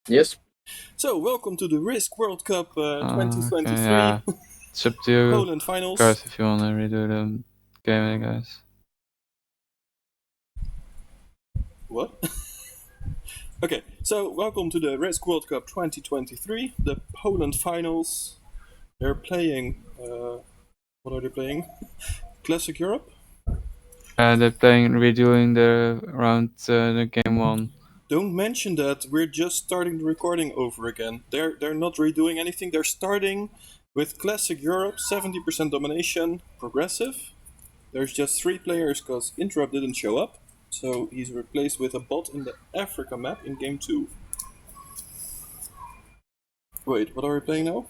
Yes. So, welcome to the Risk World Cup Okay, 2023 yeah. It's up to you Poland finals. guys if you want to redo the game, guys. What? Okay, so welcome to the Risk World Cup 2023, the Poland finals. They're playing. What are they playing? Classic Europe? They're redoing the round, the game 1. Don't mention that. We're just starting the recording over again. They're not redoing anything. They're starting with Classic Europe, 70% domination, progressive. There's just 3 players because Interrupt didn't show up, so he's replaced with a bot in the Africa map in game 2. Wait, what are we playing now?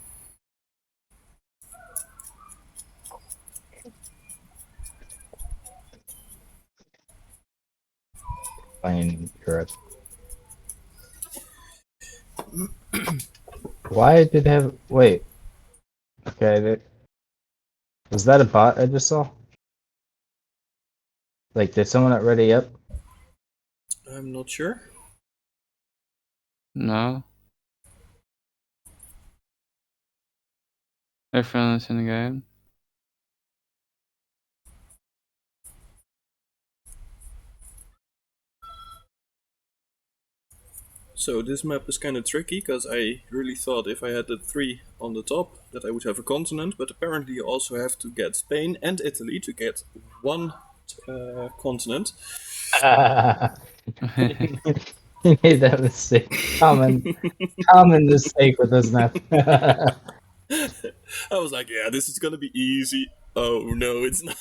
Playing Europe. Why did they have... Wait. Okay, was that a bot I just saw? Like, did someone not ready up? I'm not sure. No. Everyone is in the game. So this map is kind of tricky because I really thought if I had the 3 on the top that I would have a continent, but apparently you also have to get Spain and Italy to get one continent. You made that mistake. Common mistake with this map. I was like, yeah, this is gonna be easy. Oh no, it's not.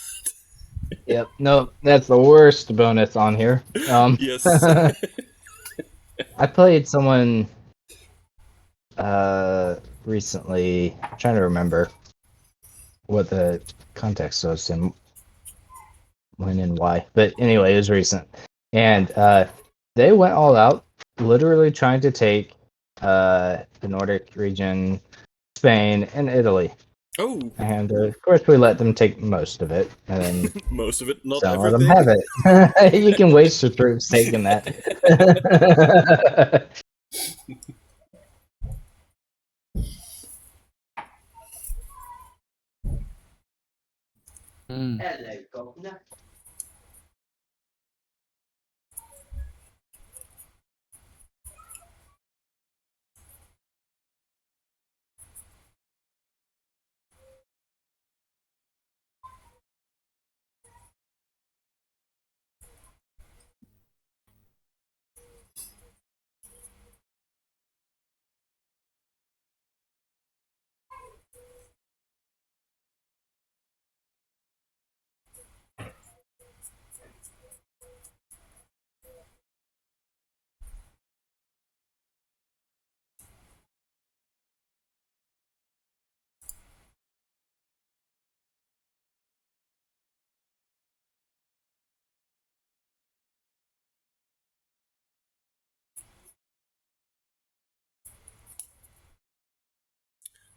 Yep. No, that's the worst bonus on here. Yes. I played someone recently. I'm trying to remember what the context was and when and why. But anyway, it was recent. And they went all out, literally trying to take the Nordic region, Spain, and Italy. Oh. And of course, we let them take most of it, and then most of it, not so everything. let them have it. You can waste your troops taking that. Hello, governor.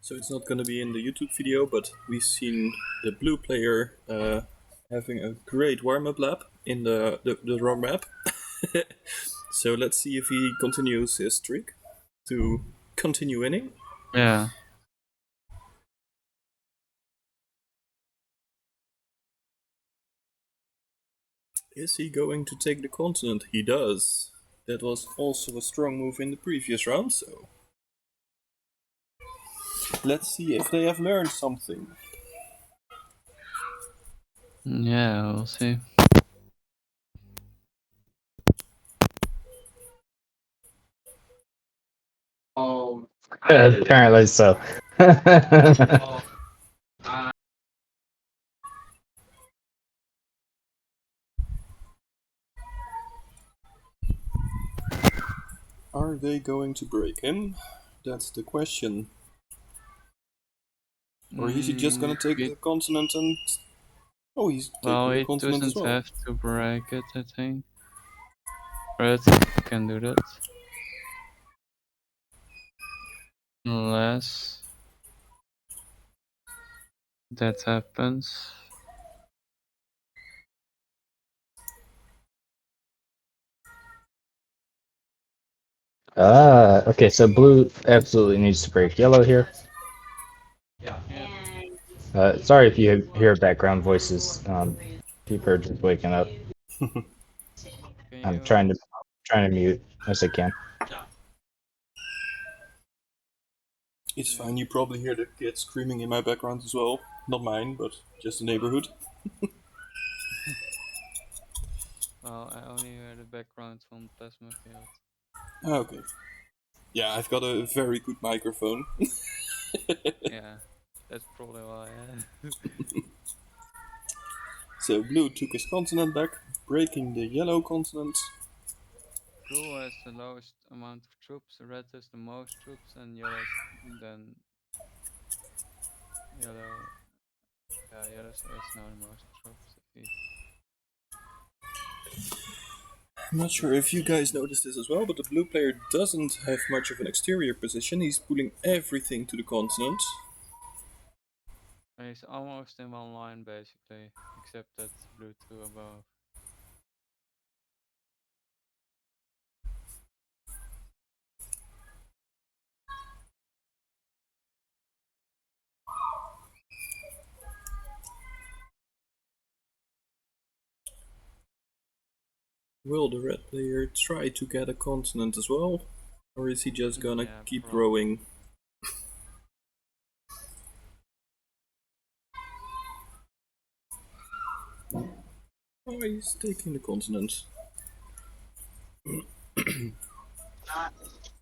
So it's not going to be in the YouTube video, but we've seen the blue player having a great warm-up lap in the wrong map. So let's see if he continues his streak to continue winning. Yeah. Is he going to take the continent? He does. That was also a strong move in the previous round, so let's see if they have learned something. Yeah, we'll see. Apparently so. Are they going to break him? That's the question. Or is he just gonna take the continent and... Oh, he's taking the he continent as doesn't well. have to break it, I think. Red can do that. Unless that happens. Okay, so blue absolutely needs to break yellow here. Yeah. Sorry if you hear background voices. People are just waking up. Can I'm you trying to mute as I can. It's fine. You probably hear the kids screaming in my background as well. Not mine, but just the neighborhood. Well, I only hear the background from Plasma Field. Okay. Yeah, I've got a very good microphone. Yeah, that's probably why. So blue took his continent back, breaking the yellow continent. Blue has the lowest amount of troops, red has the most troops, and yellow has then yellow. Yeah, yellow has now the most troops. I'm not sure if you guys noticed this as well, but the blue player doesn't have much of an exterior position. He's pulling everything to the continent. And it's almost in one line basically, except that blue 2 above. Will the red player try to get a continent as well? Or is he just gonna Yeah, keep probably. growing? Oh, he's taking the continent.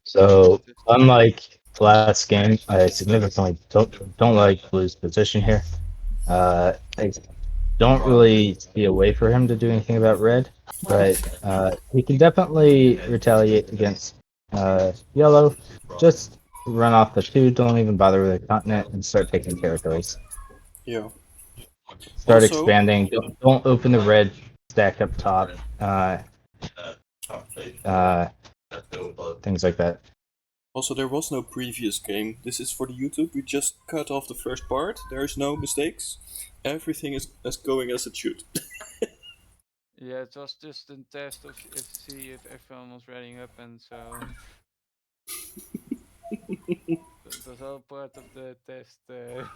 So unlike the last game, I significantly don't like blue's position here. I don't really see a way for him to do anything about red, but he can definitely retaliate against yellow. Just run off the 2, don't even bother with the continent, and start taking territories. Yeah. Start Also- expanding. Don't open the red stack up top. Things like that. Also, there was no previous game. This is for the YouTube. We just cut off the first part. There's no mistakes. Everything is going as it should. Yeah, it was just a test of see if everyone was ready up, and so it was all part of the test. It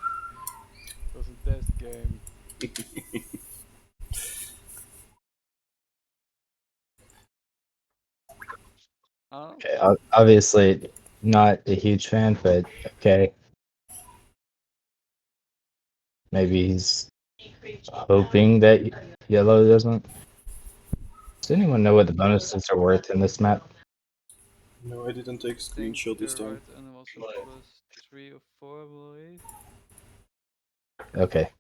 was a test game. Oh, Okay, obviously not a huge fan, but okay. Maybe he's hoping that yellow doesn't. Does anyone know what the bonuses are worth in this map? No, I didn't take a I think screenshot the this time. right and was a +3 or 4, I believe. Okay.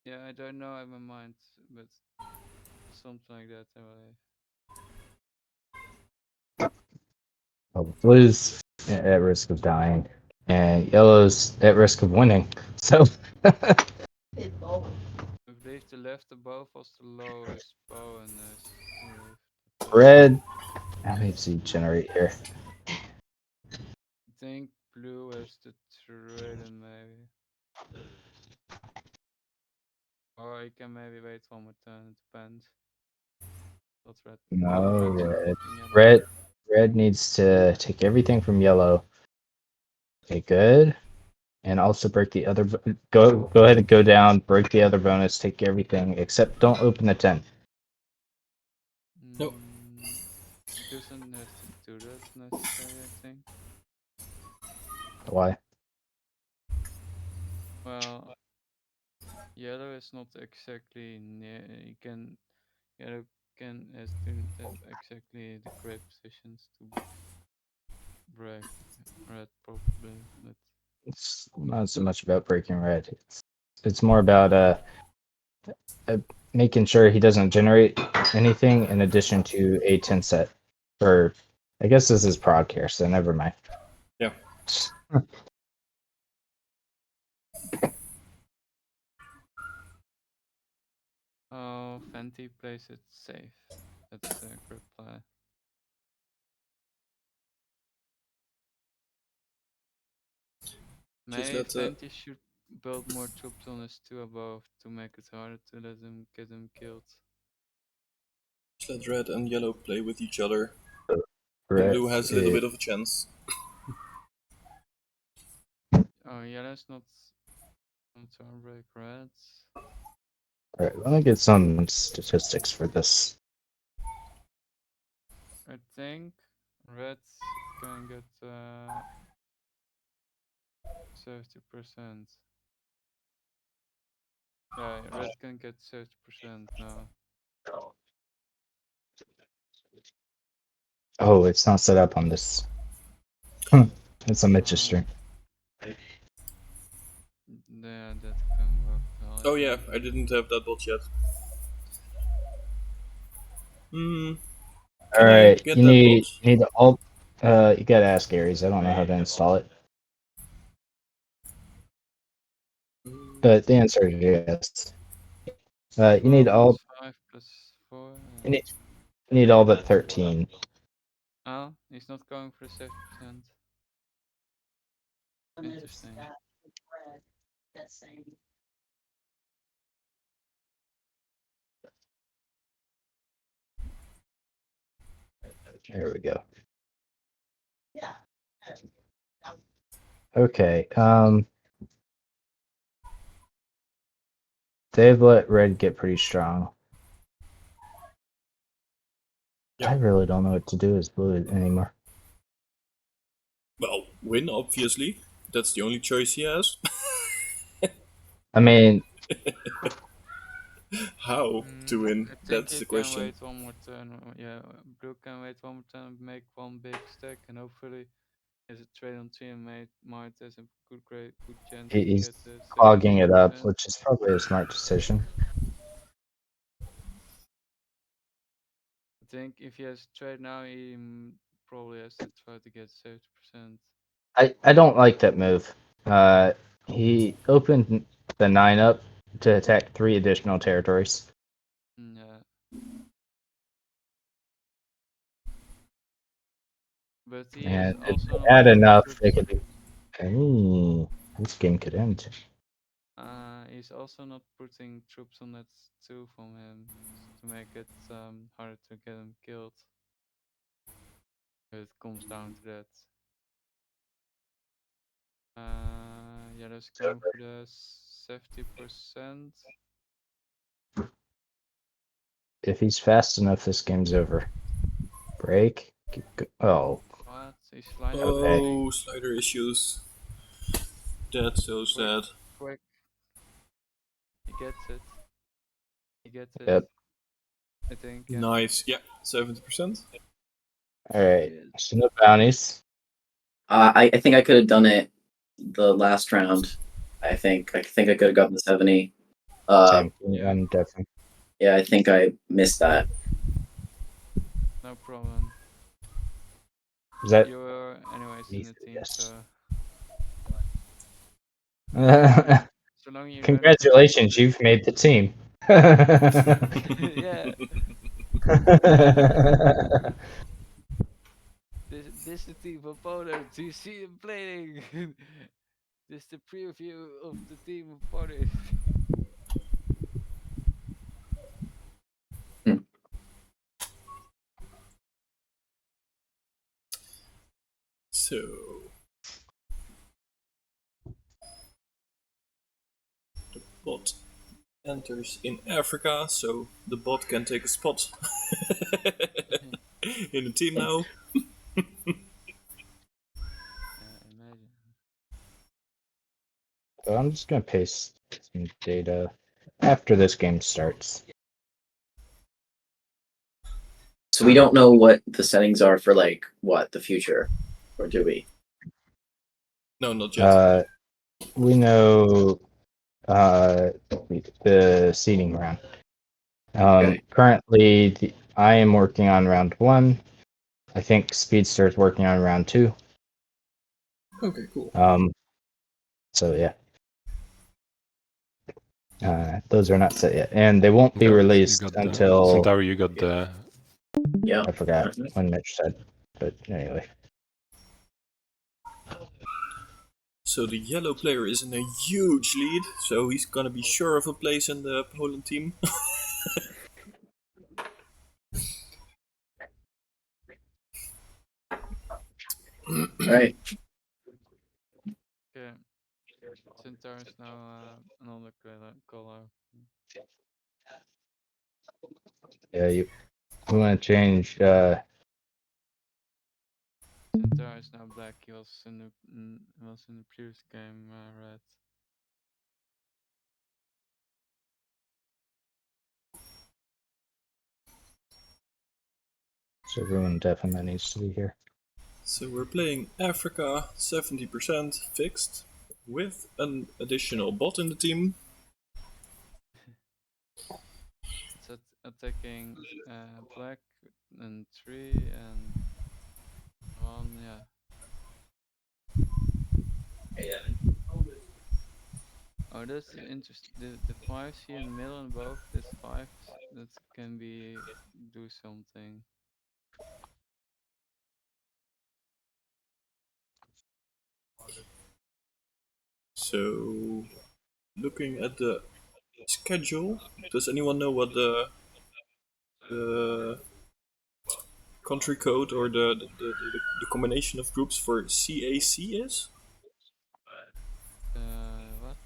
Yeah, I don't know in my mind, but something like that, I believe. Well, blue's at risk of dying, and yellow's at risk of winning. So. I believe the left above was the lowest bonus. Red. Let me see generate here. I think blue is the trident maybe. Or I can maybe wait one more turn, it depends. What's red? No, Red's red. fucking yellow. Red needs to take everything from yellow. Okay, good. And also break the other. Go ahead and go down. Break the other bonus. Take everything except don't open the 10. Nope. Doesn't have to do that necessarily, I think. Why? Well, yellow is not exactly near. Yellow student have exactly the great positions to break red probably, but It's not so much about breaking red. It's more about making sure he doesn't generate anything in addition to a 10 set. Or I guess this is prog here, so never mind. Yeah. oh, Fenty plays it safe. That's the grip play. Maybe Fenty should build more troops on his 2 above to make it harder to let him get him killed. Let red and yellow play with each other. Blue Red has a little is- bit of a chance. Oh, yellow's not to break reds. Alright, let me get some statistics for this. I think reds can get 70%. Yeah, red can get 70% now. Oh, it's not set up on this. It's a Mitch's stream. Yeah, that can work well. Oh yeah, I didn't have that bot yet. Can I Alright, get you that need bot? you need the alt. You gotta ask Aries. I don't know how to install it, but the answer is yes. You need all. 5 plus 4. You need all but 13. Oh, he's not going for the 70%. Interesting. There we go. Okay. They've let red get pretty strong. Yeah. I really don't know what to do as blue anymore. Well, win, obviously. That's the only choice he has. I mean, How to win? I think That's he the can question. wait one more turn. Yeah, blue can wait one more turn, make one big stack, and hopefully, as a trade on team, might has a good chance to he's get the clogging it up, 70%. which is probably a smart decision. I think if he has trade now, he probably has to try to get 70%. I don't like that move. He opened the 9 up to attack 3 additional territories. Yeah. But he And is if also they not had putting enough, troops- they could do. Hey, this game could end. He's also not putting troops on that 2 from him to make it harder to get him killed. It comes down to that. Yeah, let's go for the 70%. If he's fast enough, this game's over. Break. Oh, What? He's sliding. Oh, slider issues. That's so sad. Quick. He gets it. He gets it. Yep. I think. Yeah. Nice. Yeah, 70%. Alright. So no bounties. I think I could have done it the last round. I think I could have gotten the 70. Same. I'm definitely. Yeah, I think I missed that. No problem. Is that. You're anyways in the team, Yes. so so long you learn to- Congratulations, you've made the team. Yeah. This is the team opponent. Do you see him playing? This is the preview of the team opponent. So. The bot enters in Africa, so the bot can take a spot in the team now. Imagine. So I'm just gonna paste some data after this game starts. So we don't know what the settings are for like what the future, or do we? No, not yet. We know the seeding round. Okay. Currently, I am working on round 1. I think Speedster is working on round 2. Okay, cool. So yeah. Those are not set yet, and they won't be released until. Centauri, you got the. Yeah. I forgot when Mitch said, but anyway. So the yellow player is in a huge lead, so he's gonna be sure of a place in the Poland team. Right. Okay. Centaur is now another color. Yeah, you want to change. Centaur is now black. He was in the previous game red. So everyone definitely needs to be here. So we're playing Africa 70% fixed with an additional bot in the team. It's attacking black and 3 and 1. Yeah. Oh, that's interesting. The 5 here in the middle and above this 5 that can be do something. So, looking at the schedule, does anyone know what the country code or the combination of groups for CAC is? What?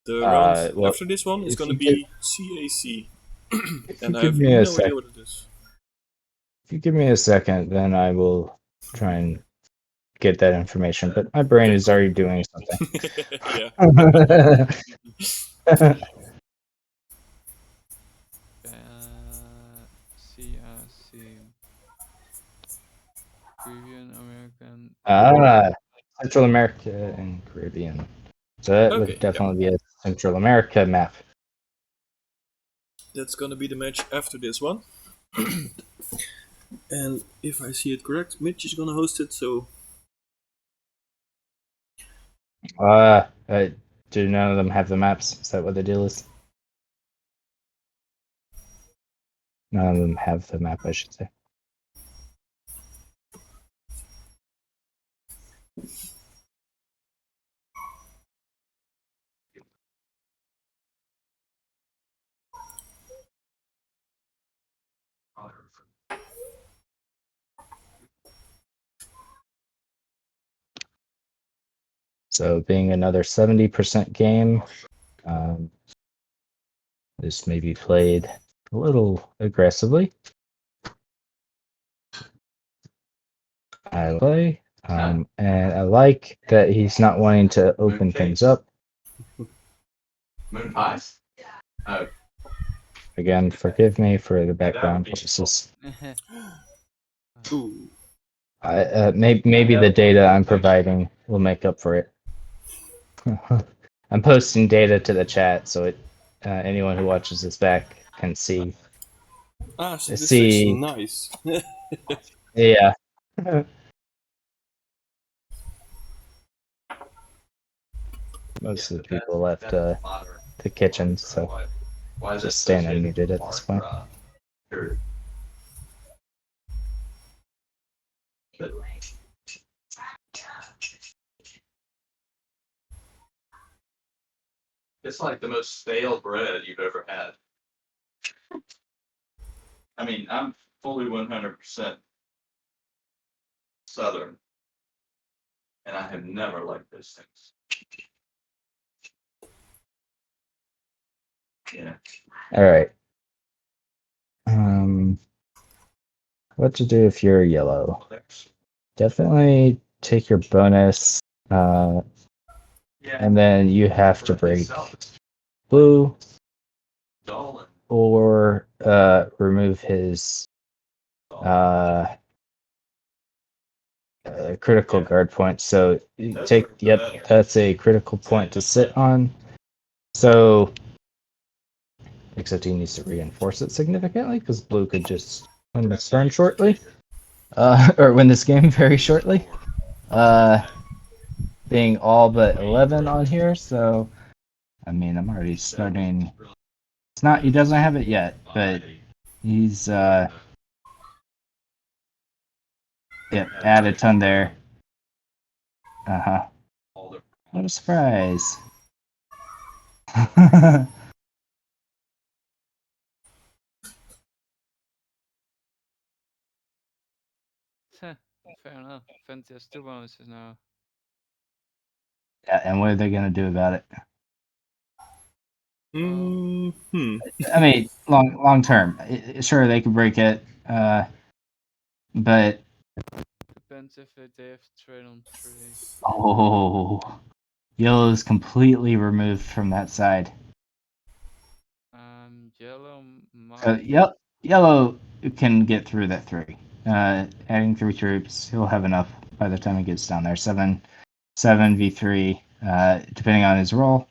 The round Well, after this one is if going to you give, be CAC. if you And I give have me a no idea sec, what it is. if you give me a second, then I will try and get that information. But my brain Okay, is cool. already doing something. Yeah. CRC. Caribbean American. Central America and Caribbean. So that would Okay, yeah. definitely be a Central America map. That's going to be the match after this one. And if I see it correct, Mitch is going to host it, so Do none of them have the maps? Is that what the deal is? None of them have the map, I should say. So being another 70% game, this may be played a little aggressively. I play, and I like that he's not wanting to open things up. Moon pies? Oh. Again, forgive me for the background voices. ooh. Maybe the data I'm providing will make up for it. I'm posting data to the chat so anyone who watches this back can see. Ah, so this is See, nice. yeah. Most of the people left the kitchen, so Why is just staying unmuted at this point. It's like the most stale bread you've ever had. I mean, I'm fully 100% Southern, and I have never liked those things. Yeah. All right. What to do if you're yellow? Definitely take your bonus, and then you have to break blue or remove his critical guard point. So you take, yep, that's a critical point to sit on. So, except he needs to reinforce it significantly because blue could just win this turn shortly, or win this game very shortly. Being all but 11 on here, so I mean, I'm already starting. It's not, he doesn't have it yet, but he's yep, add a ton there. What a surprise. Fair enough. Fenty has 2 bonuses now. Yeah, and what are they going to do about it? I mean, long term, sure they could break it, but Depends if they have to trade on 3. oh, yellow's completely removed from that side. Yellow might. Yellow can get through that 3. Adding 3 troops, he'll have enough by the time he gets down there. 7 v3, depending on his role.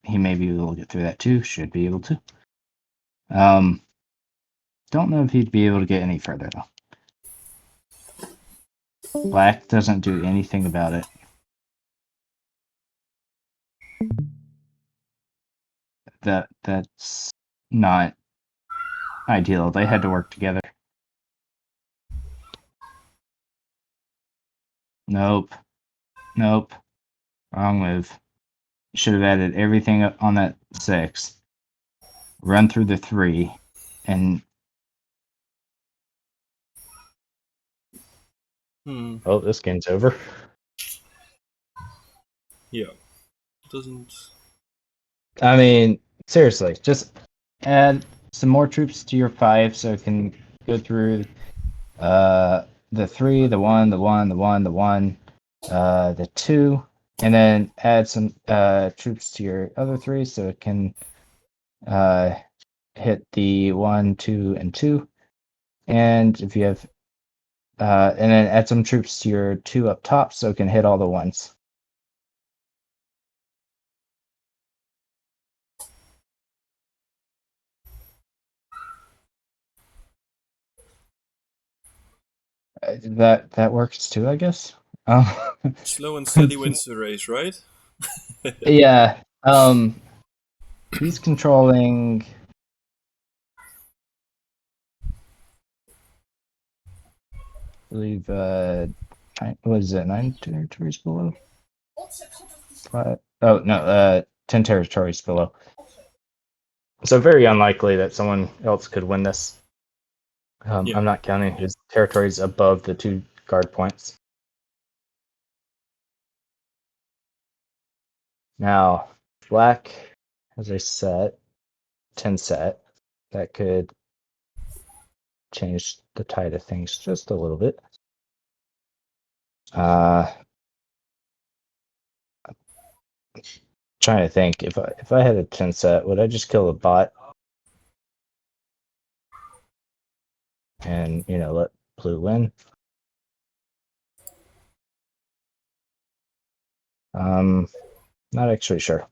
He may be able to get through that too. Should be able to. Don't know if he'd be able to get any further though. Black doesn't do anything about it. That's not ideal. They had to work together. Nope. Wrong move. Should have added everything on that 6. Run through the 3, and oh, this game's over. Yeah. Doesn't. I mean, seriously, just add some more troops to your 5 so it can go through the 3, the 1, the 1, the 1, the 1, the 2, and then add some troops to your other 3 so it can hit the 1, 2, and 2. And if you have and then add some troops to your 2 up top so it can hit all the 1s. That works too, I guess. Slow and steady wins the race, right? Yeah. He's controlling. I believe what is it? 9 territories below. 5, oh no, 10 territories below. So very unlikely that someone else could win this. Yeah. I'm not counting his territories above the 2 guard points. Now, black has a set, 10 set, that could change the tide of things just a little bit. Trying to think, if I had a 10 set, would I just kill the bot? And, let blue win? Not actually sure.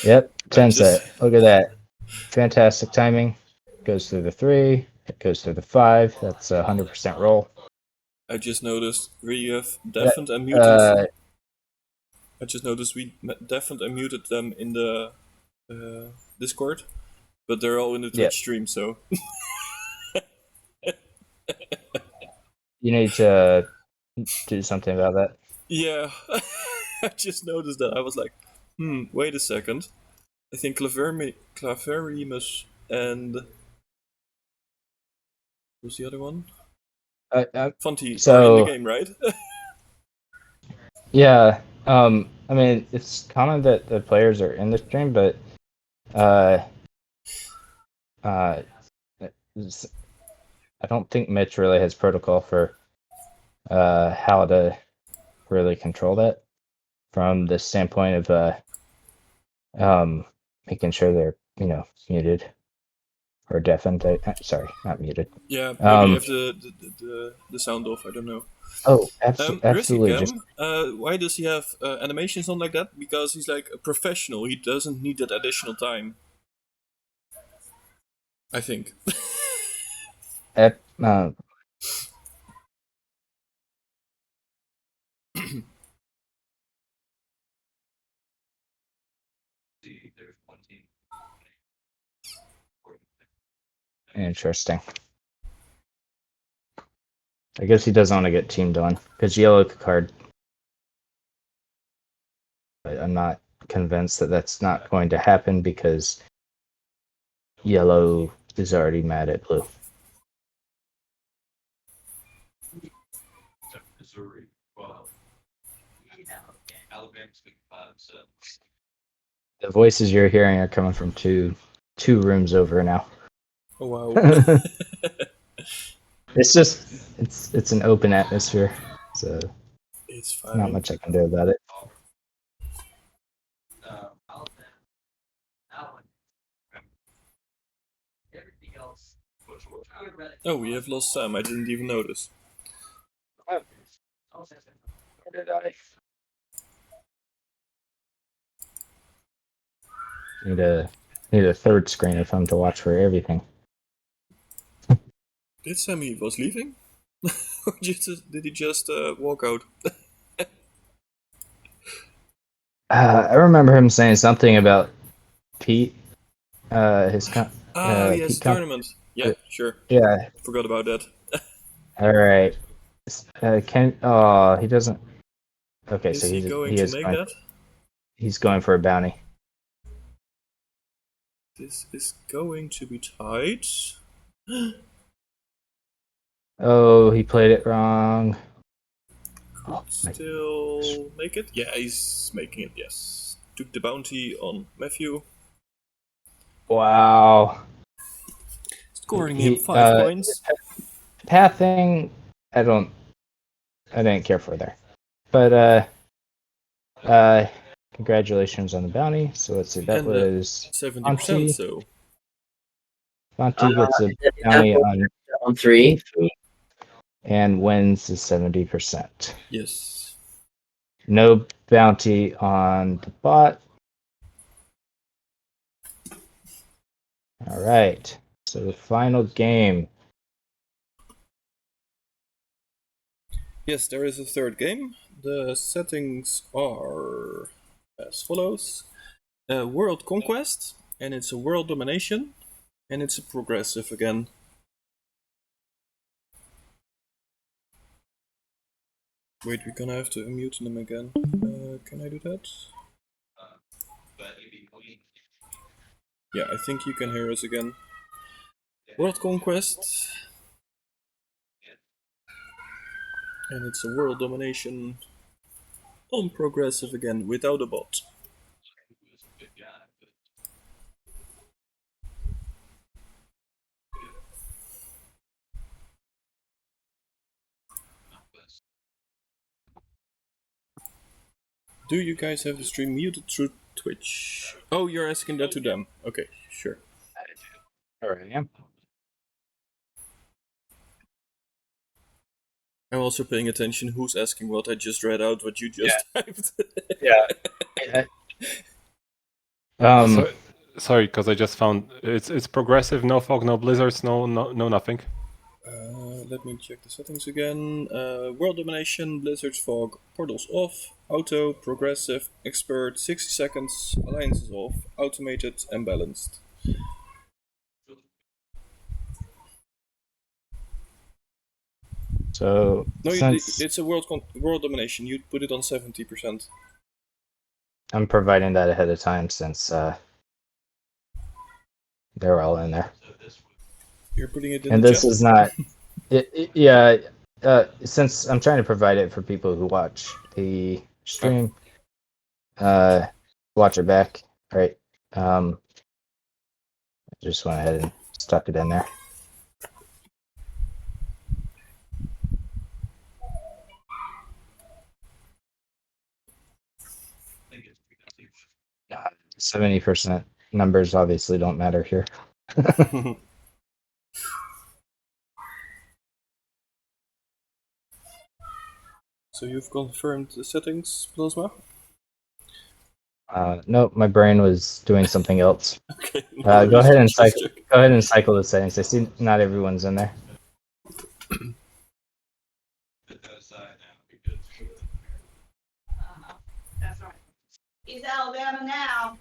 Yep, 10 set. Look at that. Fantastic timing. Goes through the 3, it goes through the 5. That's a 100% roll. I just noticed we have deafened and muted. I just noticed we deafened and muted them in the Discord, but they're all in the Twitch stream, so. You need to do something about that. Yeah, I just noticed that. I was like, wait a second. I think Claverimus and... Who's the other one? Fonty are in the game, right? Yeah. I mean, it's common that the players are in the stream, but I don't think Mitch really has protocol for how to really control that from the standpoint of making sure they're muted or deafened. Sorry, not muted. Yeah, maybe if the sound off. I don't know. Oh, absolutely. Why does he have animations on like that? Because he's like a professional. He doesn't need that additional time. I think. Interesting. I guess he doesn't want to get teamed on because yellow card. I'm not convinced that that's not going to happen because yellow is already mad at blue. Missouri, well, Alabama's 5-7. The voices you're hearing are coming from two rooms over now. Oh wow. It's just it's an open atmosphere, so It's fine. not much I can do about it. Everything else. Oh, we have lost Sam. I didn't even notice. Or did I? Need a third screen of him to watch for everything. Did Sammy was leaving? Or did he just walk out? I remember him saying something about Pete. His Ah, yes, Pete tournament. Yeah, sure. yeah. Forgot about that. All right. He doesn't. Okay, Is so he going he to is make going. that? He's going for a bounty. This is going to be tight. Oh, he played it wrong. Could Oh, my- still make it? Yeah, he's making it, yes. Took the bounty on Matthew. Wow. Scoring He- him 5 uh, points. Pathing, I didn't care for there. But congratulations on the bounty. So let's see, that And, was 70%, Monty. so. Monty gets a Is that bounty on 3? and wins the 70%. Yes. No bounty on the bot. All right. So the final game. Yes, there is a third game. The settings are as follows. World Conquest, and it's a world domination, and it's a progressive again. Wait, we're gonna have to unmute them again. Can I do that? Yeah, I think you can hear us again. World Conquest. And it's a world domination on progressive again, without a bot. Do you guys have the stream muted through Twitch? Oh, you're asking that to them. Okay, sure. All right, yeah. I'm also paying attention who's asking what. I just read out what you just typed. Yeah. Sorry, because I just found it's progressive, no fog, no blizzards, no nothing. Let me check the settings again. World domination, blizzards, fog, portals off, auto, progressive, expert, 60 seconds, alliances off, automated, and balanced. So No, since it's a world domination. You put it on 70%. I'm providing that ahead of time, since they're all in there, You're putting it in and the this chat? is not. Yeah. Since I'm trying to provide it for people who watch the stream, watch it back, right? I just went ahead and stuck it in there. Uh, 70% numbers obviously don't matter here. So you've confirmed the settings, Plasma? Nope, my brain was doing something else. Okay. Go ahead and Just cycle. check. Go ahead and cycle the settings. I see not everyone's in there. That's right. He's Alabama now.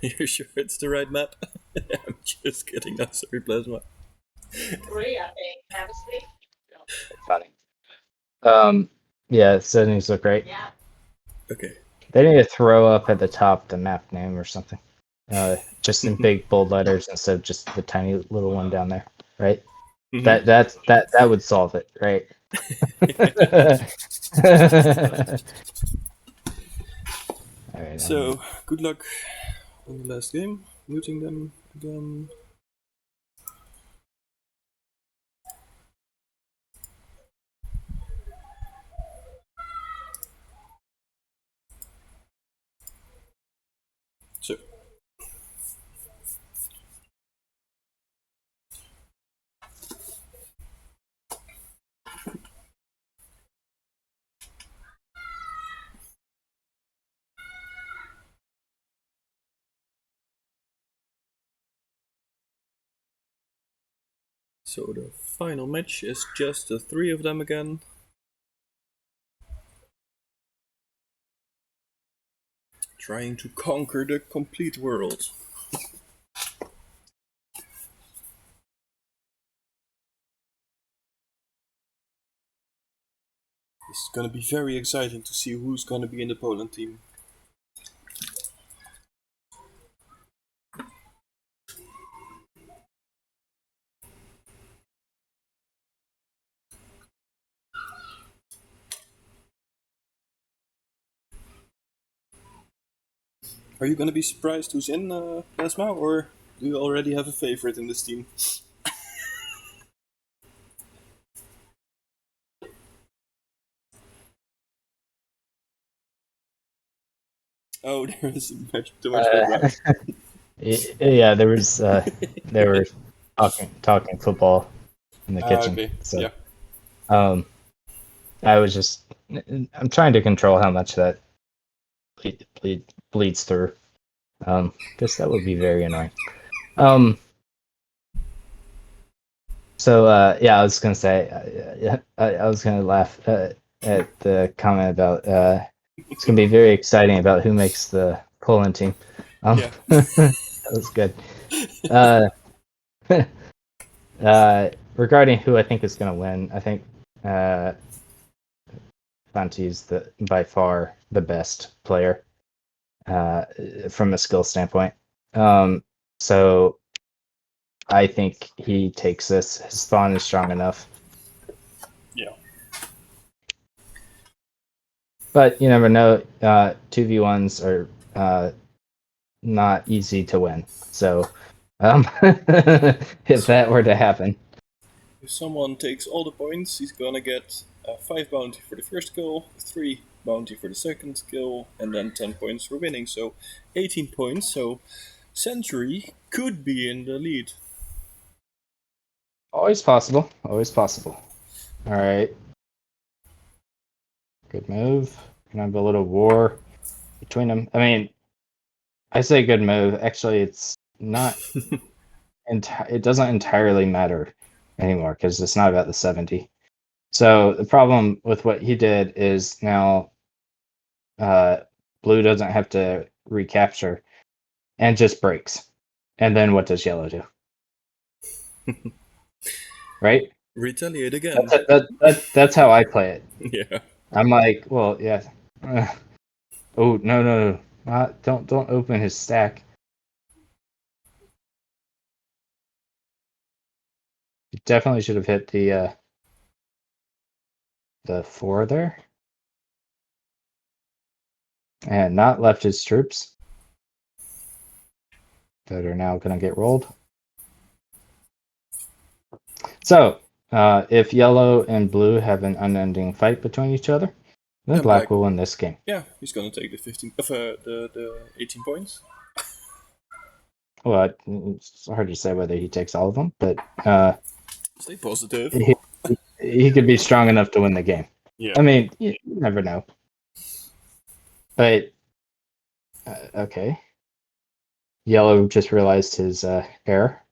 You're sure it's the right map? I'm just kidding. I'm sorry, Plasma. 3, I think. Have a seat. Funny. Yeah, settings look great. Yeah. Okay. They need to throw up at the top the map name or something. just in big bold letters instead of just the tiny little one down there, right? Mhm. That would solve it, right? All right. So, good luck on the last game. Muting them again. So, so the final match is just the three of them again. Trying to conquer the complete world. It's gonna be very exciting to see who's gonna be in the Poland team. Are you gonna be surprised who's in Plasma, or do you already have a favorite in this team? Oh, there is too much background. Yeah, there was they were talking football in the kitchen. Okay, So yeah. I was just I'm trying to control how much that bleeds through. Because that would be very annoying. So yeah, I was gonna say I was gonna laugh at the comment about it's gonna be very exciting about who makes the Poland team. Yeah. That was good. Regarding who I think is gonna win, I think Fanti's by far the best player from a skill standpoint. So I think he takes this. His spawn is strong enough. Yeah. But you never know. 2v1s are not easy to win. So if that were to happen. If someone takes all the points, he's gonna get 5 bounty for the first kill, 3 bounty for the second kill, and then 10 points for winning. So 18 points. So Century could be in the lead. Always possible. Always possible. All right. Good move. Gonna have a little war between them. I mean, I say good move. Actually, it's not. It doesn't entirely matter anymore because it's not about the 70. So the problem with what he did is now blue doesn't have to recapture and just breaks. And then what does yellow do? Right? Retaliate again. That's how I play it. Yeah. I'm like, well, yeah. Oh no! Don't open his stack. You definitely should have hit the 4 there, and not left his troops that are now going to get rolled. So, if yellow and blue have an unending fight between each other, then Yeah, black will win this game. Yeah, he's gonna take the 15 the 18 points. Well, it's hard to say whether he takes all of them, but Stay positive. he could be strong enough to win the game. Yeah. I mean, you never know. But okay, yellow just realized his error.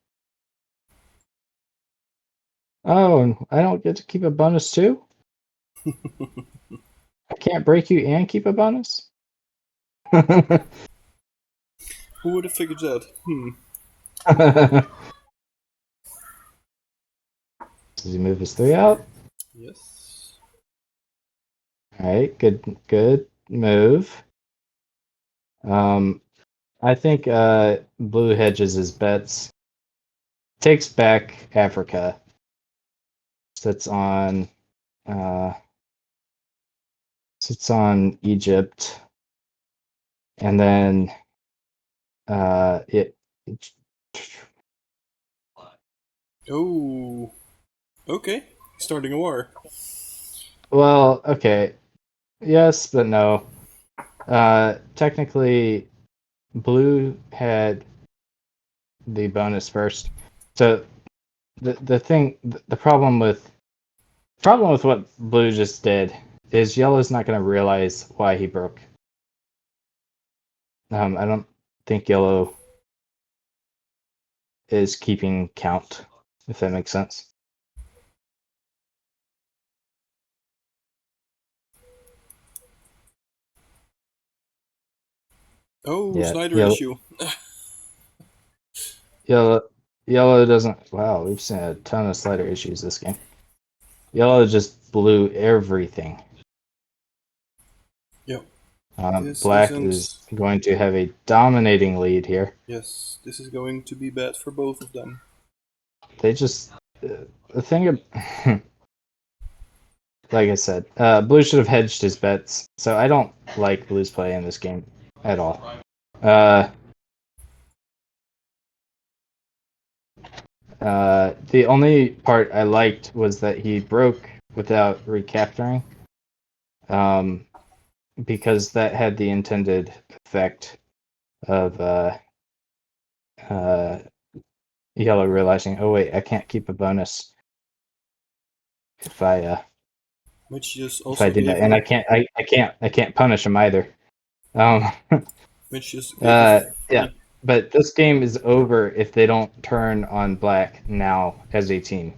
Oh, I don't get to keep a bonus too? I can't break you and keep a bonus? Who would have figured that? Does he move his 3 out? Yes. Alright, good move. I think blue hedges his bets, takes back Africa, sits on Egypt, and then it Oh, okay. Starting a war. well, okay. Yes, but no. Technically, blue had the bonus first. So the problem with what blue just did is yellow's not going to realize why he broke. I don't think yellow is keeping count, if that makes sense. Oh, Yeah, Snyder yellow- issue. Yellow doesn't. Wow, we've seen a ton of slider issues this game. Yellow just blew everything. Yep. This Black isn't- is going to have a dominating lead here. Yes, this is going to be bad for both of them. They just the thing of like I said, blue should have hedged his bets. So I don't like blue's play in this game at all. The only part I liked was that he broke without recapturing, because that had the intended effect of yellow realizing, oh wait, I can't keep a bonus if I Which just if also I do gave that, and him- I can't punish him either. which just gave him- Yeah, but this game is over if they don't turn on black now as a team.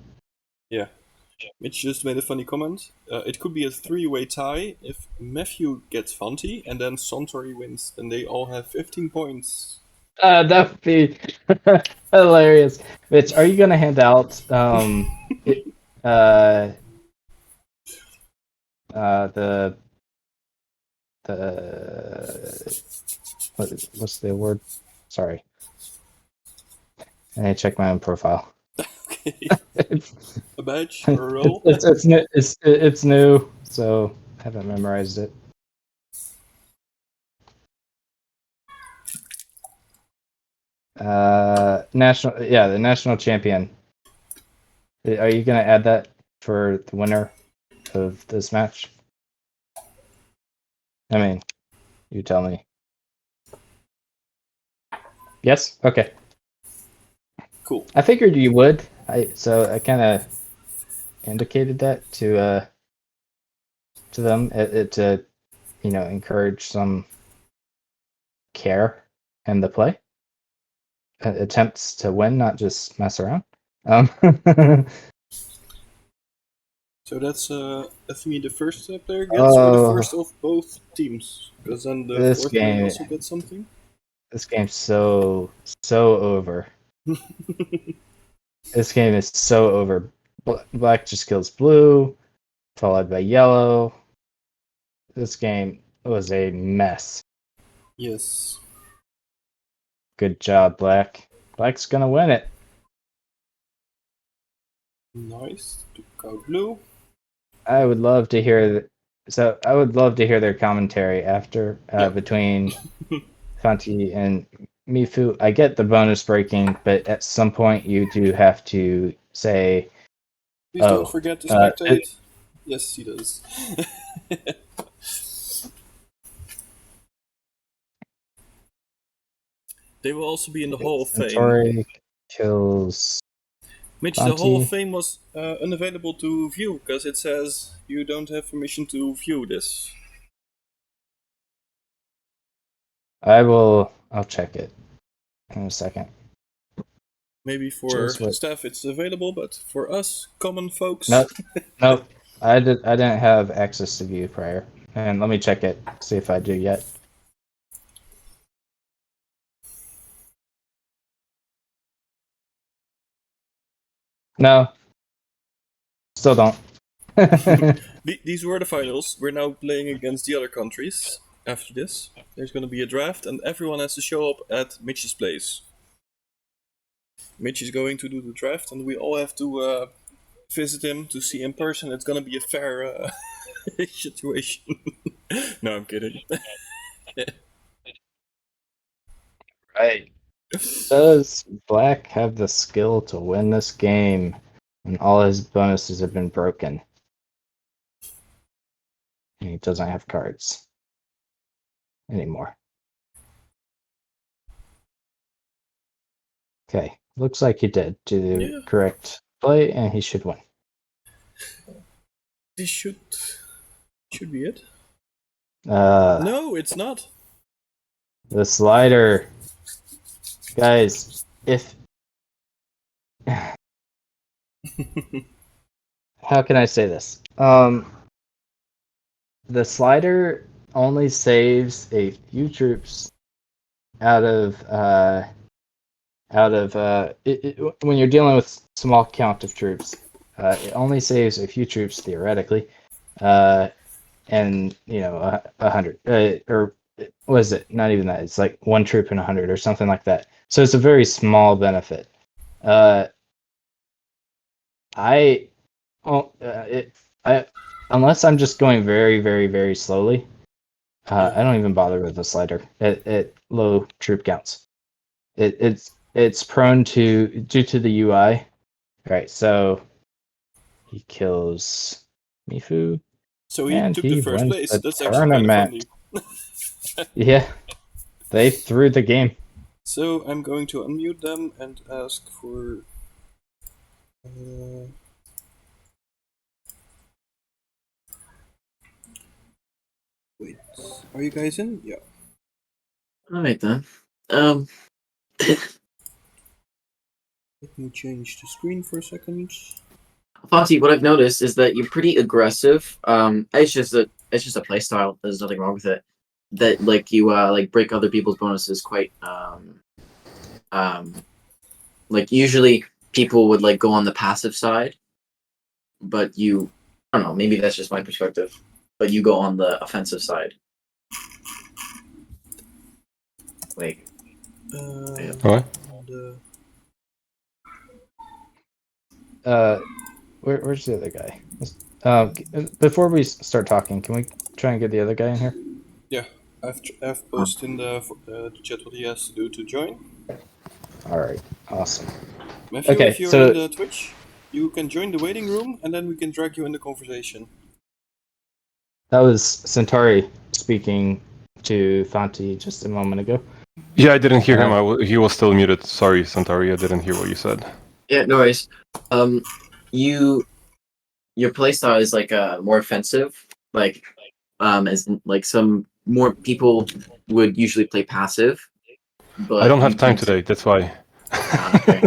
Mitch just made a funny comment. It could be a three-way tie if Matthew gets Fanti and then Sontori wins. Then they all have 15 points. That would be hilarious. Mitch, are you gonna hand out what's the word? Sorry, I check my own profile. Okay. it's, A badge or a roll? it's new, so I haven't memorized it. The national champion. Are you gonna add that for the winner of this match? I mean, you tell me. Yes? Okay. Cool. I figured you would. So I kind of indicated that to them to encourage some care in the play. Attempts to win, not just mess around. So that's I think the first player gets or the first of both teams. Because then the This fourth player game- also gets something. This game's so over. This game is so over. Black just kills blue, followed by yellow. This game was a mess. Yes. Good job, Black. Black's gonna win it. Nice. Took out blue. I would love to hear. I would love to hear their commentary after between Fanti and Mifu. I get the bonus breaking, but at some point you do have to say, Please don't forget to spectate. Yes, he does. They will also be in the Hall of Fame. Tori kills. Mitch, the Hall of Fanti. Fame was unavailable to view because it says you don't have permission to view this. I'll check it in a second. Maybe for Just wait. staff it's available, but for us, common folks, Nope. I didn't have access to view prior. And let me check it, see if I do yet. No. Still don't. These were the finals. We're now playing against the other countries. after this. There's going to be a draft, and everyone has to show up at Mitch's place. Mitch is going to do the draft, and we all have to visit him to see in person. It's going to be a fair situation. No, I'm kidding. Right. Does Black have the skill to win this game when all his bonuses have been broken? And he doesn't have cards anymore. Okay, looks like he did do the Yeah. correct play, and he should win. This should be it. No, No, it's not. the slider, guys. If how can I say this? The slider only saves a few troops out of when you're dealing with small count of troops. It only saves a few troops theoretically, and 100 or what is it? Not even that. It's like one troop in 100 or something like that. So it's a very small benefit. Unless I'm just going very, very, very slowly, I don't even bother with the slider at low troop counts. It's prone to, due to the UI. All right, so he kills Mifu. So he And took he the first wins place. the That's actually kind of tournament. funny. Yeah, they threw the game. So I'm going to unmute them and ask for. Wait, are you guys in? Yeah. Alright then. Let me change the screen for a second. Fonty, what I've noticed is that you're pretty aggressive. It's just a play style. There's nothing wrong with it. That like you like break other people's bonuses quite like usually people would like go on the passive side, but you, I don't know, maybe that's just my perspective, but you go on the offensive side. Wait. What? Where's the other guy? Before we start talking, can we try and get the other guy in here? I've posted in the chat what he has to do to join. All right, awesome. Matthew, Okay, if you're so- in the Twitch, you can join the waiting room, and then we can drag you in the conversation. That was Centauri speaking to Fanti just a moment ago. Yeah, I didn't hear him. He was still muted. Sorry, Centauri, I didn't hear what you said. Yeah, no worries. Your playstyle is like more offensive, like as in, like some more people would usually play passive. But I don't have you time tend to- today, that's why. Okay.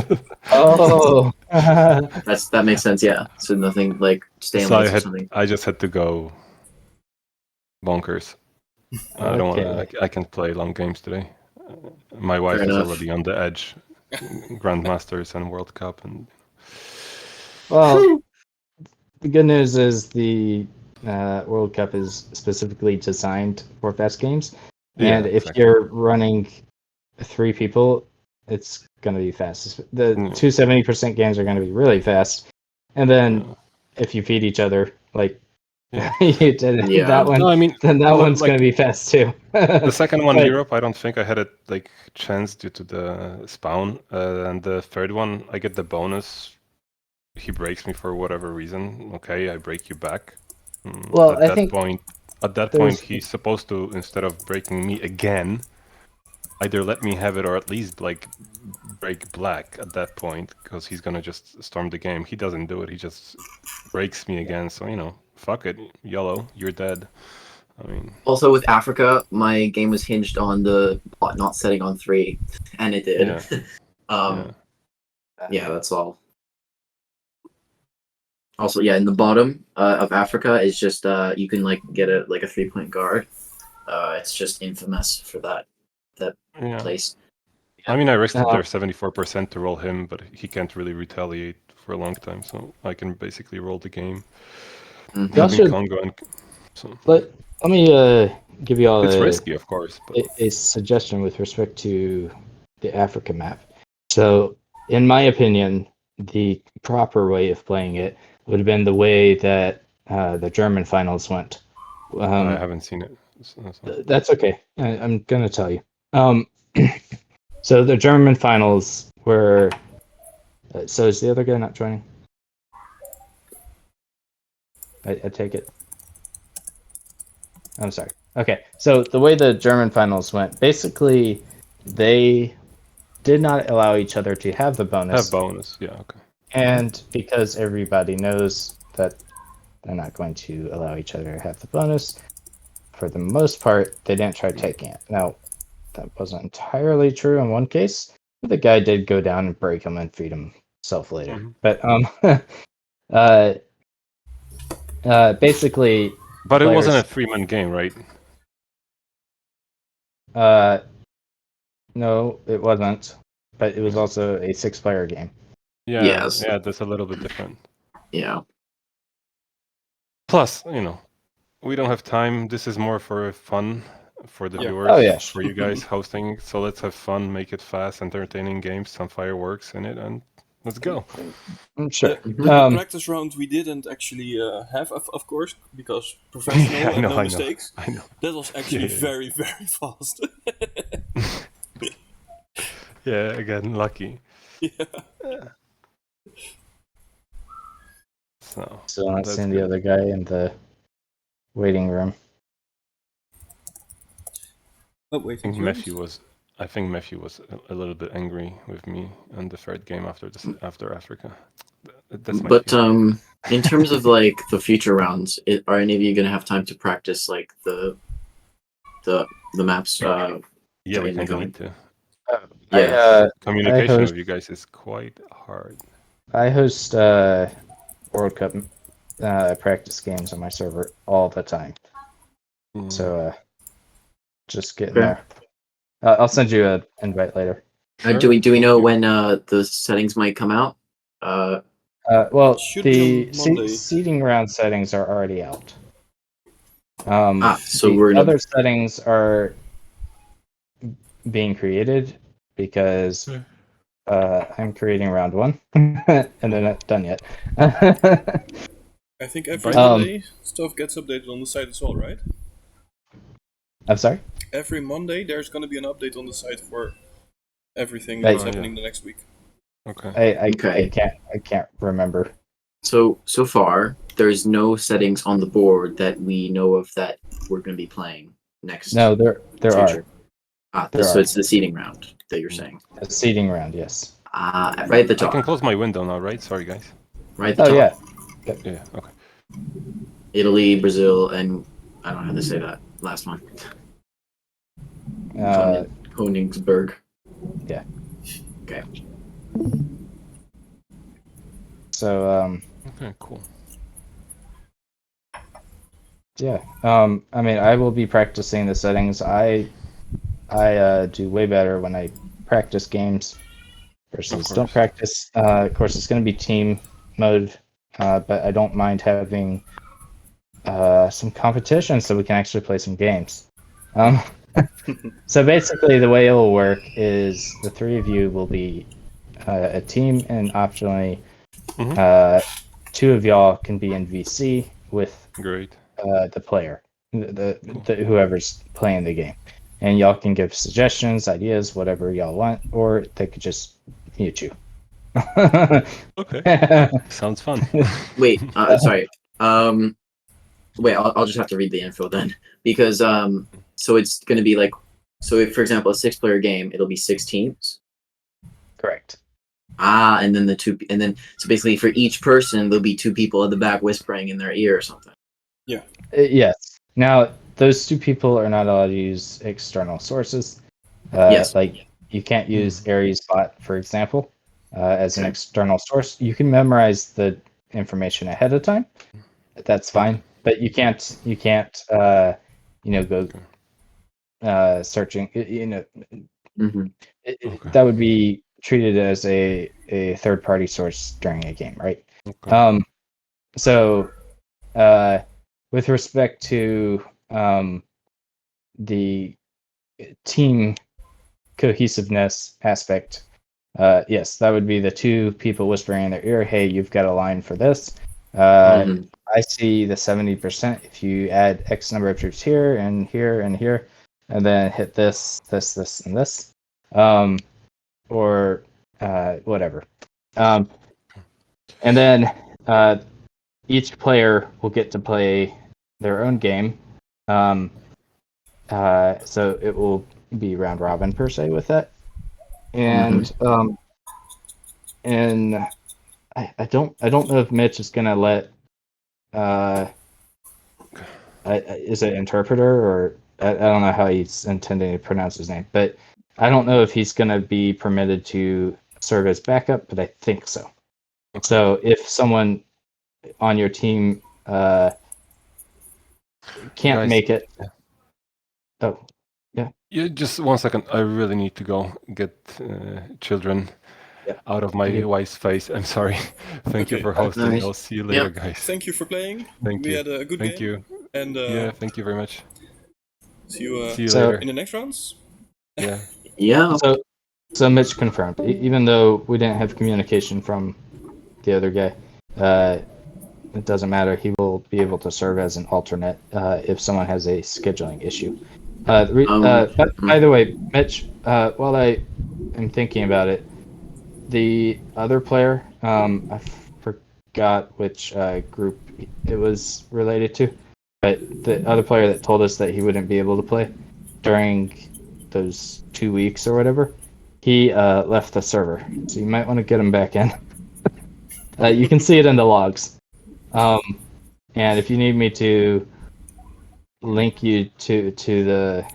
Oh, That makes sense. Yeah. So nothing like staying So late or something. I just had to go bonkers. I don't want Okay. to. I can't play long games today. My wife Fair is enough. already on the edge. Grandmasters and World Cup, and well, the good news is the World Cup is specifically designed for fast games, and Yeah, if exactly. you're running 3 people, it's going to be fast. The Mm. 270% games are going to be really fast, and then if you feed each other like Yeah. you did Yeah. that one, No, I mean, then that well, one's like- going to be fast too. the second one, But- Europe, I don't think I had it like chance due to the spawn, and the third one, I get the bonus. He breaks me for whatever reason. Okay, I break you back. Well, at I that think point, there's- he's supposed to, instead of breaking me again, either let me have it or at least like break Black at that point, because he's gonna just storm the game. He doesn't do it. He just breaks me again. So fuck it, yellow, you're dead. I mean, Also, with Africa, my game was hinged on the bot not setting on 3, and it did. Yeah. Yeah, that's all. Also, yeah, in the bottom of Africa is just you can like get a 3-point guard. It's just infamous for that yeah. place. I mean, I risked it Uh, there 74% to roll him, but he can't really retaliate for a long time, so I can basically roll the game. Mhm. You also- Having Congo and so Let me give you all It's a, risky, of course, but a suggestion with respect to the Africa map. So, in my opinion, the proper way of playing it would have been the way that the German finals went. I haven't seen it. That's okay. I'm gonna tell you. So the German finals were. So is the other guy not joining? I take it. I'm sorry. Okay, so the way the German finals went, basically, they did not allow each other to have the bonus, Have bonus, yeah, okay. and because everybody knows that they're not going to allow each other to have the bonus, for the most part, they didn't try taking it. Now, that wasn't entirely true in one case. The guy did go down and break him and feed himself later. Mhm. But basically, But it wasn't a players- 3-man game, right? no, it wasn't. But it was also a 6-player game. Yeah, Yes. yeah, that's a little bit different. Yeah. Plus, we don't have time. This is more for fun for the Yeah. viewers, Oh, yeah. for you guys hosting. So let's have fun, make it fast, entertaining games, some fireworks in it, and let's go. I'm sure. The practice round we didn't actually have, of course, because professional Yeah, I and know, no I know. mistakes. I know. That was actually Yeah. very, very fast. Yeah, again, lucky. Yeah. So Still not that's seeing good. the other guy in the waiting room. Oh, I waiting think rooms. Matthew was a little bit angry with me on the third game after Africa. That's my But feeling. in terms of like the future rounds, are any of you gonna have time to practice like the maps? Yeah, we getting kind of going? need to. Yeah. Communication host- with you guys is quite hard. I host World Cup practice games on my server all the time. So just get in Okay. there. I'll send you an invite later. Do we know when the settings might come out? Well, Should the be on Monday. seeding round settings are already out. So the we're gonna. other settings are being created because I'm creating round 1 and they're not done yet. I think every Um, Monday stuff gets updated on the site as well, right? I'm sorry? Every Monday there's going to be an update on the site for everything Right. that's Oh, yeah. happening the next week. Okay. I can't remember. So far, there's no settings on the board that we know of that we're gonna be playing next. No, there future. are. So are. it's the seeding round that you're saying. A seeding round, yes. Right at the I top. can close my window now, right? Sorry, guys. Right at the Oh top. yeah. Yeah. Okay. Italy, Brazil, and I don't know how to say that last one. Koningsberg. Yeah. Okay. So Okay. Cool. yeah. I mean, I will be practicing the settings. I do way better when I practice games versus Of don't course. practice. Of course, it's going to be team mode, but I don't mind having some competition so we can actually play some games. So basically, the way it will work is the 3 of you will be a team, and optionally, 2 of y'all can be in VC with Great. the player, the whoever's playing the game, and y'all can give suggestions, ideas, whatever y'all want, or they could just mute you. Okay. Sounds fun. Wait. Sorry. Wait. I'll just have to read the info then, because so it's gonna be like, so if, for example, a 6-player game, it'll be 6 teams. Correct. And then so basically for each person there'll be 2 people at the back whispering in their ear or something. Yes. Now, those 2 people are not allowed to use external sources. Yes. Like, you can't use Ares bot, for example, as an external source. You can memorize the information ahead of time. That's fine. But you can't, go searching. Mm-hmm. That would be treated as a third-party source during a game, right? Okay. So, with respect to the team cohesiveness aspect, yes, that would be the two people whispering in their ear, "Hey, you've got a line for this." Mhm. I see the 70%. If you add X number of troops here and here and here, and then hit this, this, and this, or whatever. And then each player will get to play their own game. So it will be round robin per se with that. And and I don't know if Mitch is gonna let is it interpreter or I don't know how he's intending to pronounce his name, but I don't know if he's gonna be permitted to serve as backup, but I think so. Okay. So if someone on your team can't Guys, make it, yeah. oh Yeah, just 1 second. I really need to go get children Yeah. out of my Okay. wife's face. I'm sorry. Thank you Okay. for hosting. Nice. I'll see you later, Yep. guys. Thank you for playing. Thank We you. had a good Thank game. you. And Yeah, thank you very much. see you See you So- later. in the next rounds. Yeah. Yeah. so Mitch confirmed. Even though we didn't have communication from the other guy, it doesn't matter. He will be able to serve as an alternate if someone has a scheduling issue. By the way, Mitch, while I am thinking about it, the other player, I forgot which group it was related to, but the other player that told us that he wouldn't be able to play during those 2 weeks or whatever, he left the server. So you might want to get him back in. You can see it in the logs. And if you need me to link you to the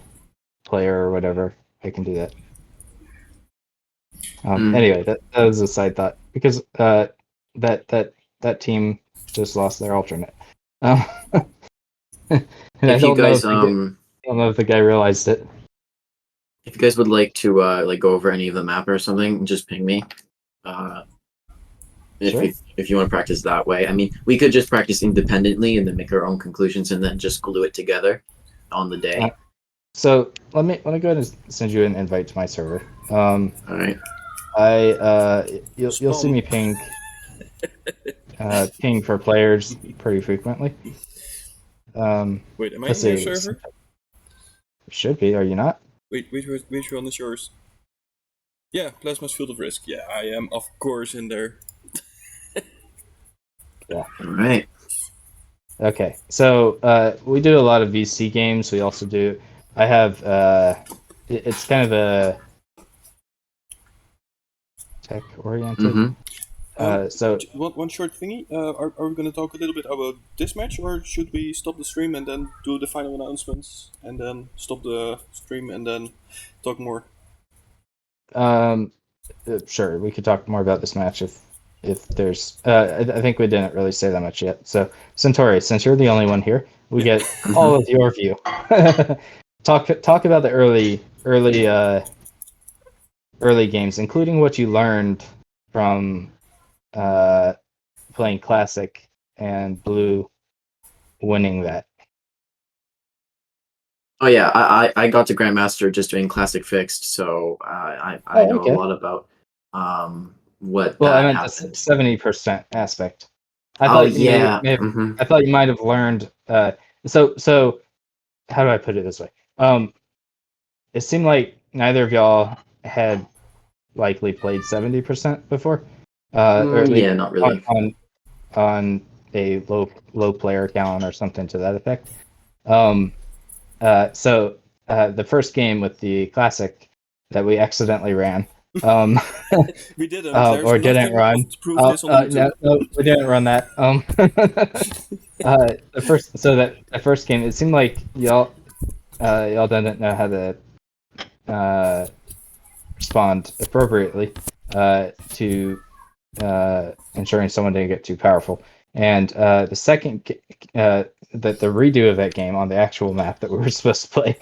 player or whatever, I can do that. Anyway, that was a side thought because that team just lost their alternate. And If you guys I don't know if the guy realized it. if you guys would like to like go over any of the map or something, just ping me. Sure. If you want to practice that way, I mean, we could just practice independently and then make our own conclusions and then just glue it together on the day. So let me go ahead and send you an invite to my server. All right. You'll see me ping for players pretty frequently. Wait, am I Let's in your see. server? Should be. Are you not? Wait, which one is yours? Yeah, Plasma's Field of Risk. Yeah, I am, of course, in there. All right. Okay. So we do a lot of VC games. We also do. I have. It's kind of a tech oriented. Mhm. So One short thingy. Are we going to talk a little bit about this match, or should we stop the stream and then do the final announcements, and then stop the stream and then talk more? Sure, we could talk more about this match if there's. I think we didn't really say that much yet. So Centauri, since you're the only one here, we get all of your view. Talk about the early games, including what you learned from playing Classic and Blue winning that. Oh yeah, I got to Grandmaster just doing Classic Fixed, so I know okay. a lot about what Well, I that meant happened. the 70% aspect. I Oh thought you yeah. may have, Mhm. I thought you might have learned. So how do I put it this way? It seemed like neither of y'all had likely played 70% before, or at least Yeah, not really. on a low player count or something to that effect. So the first game with the Classic that we accidentally ran, We didn't. or didn't run. To prove this on YouTube. No, we didn't run that. The first game, it seemed like y'all didn't know how to respond appropriately to ensuring someone didn't get too powerful. And the second, the redo of that game on the actual map that we were supposed to play,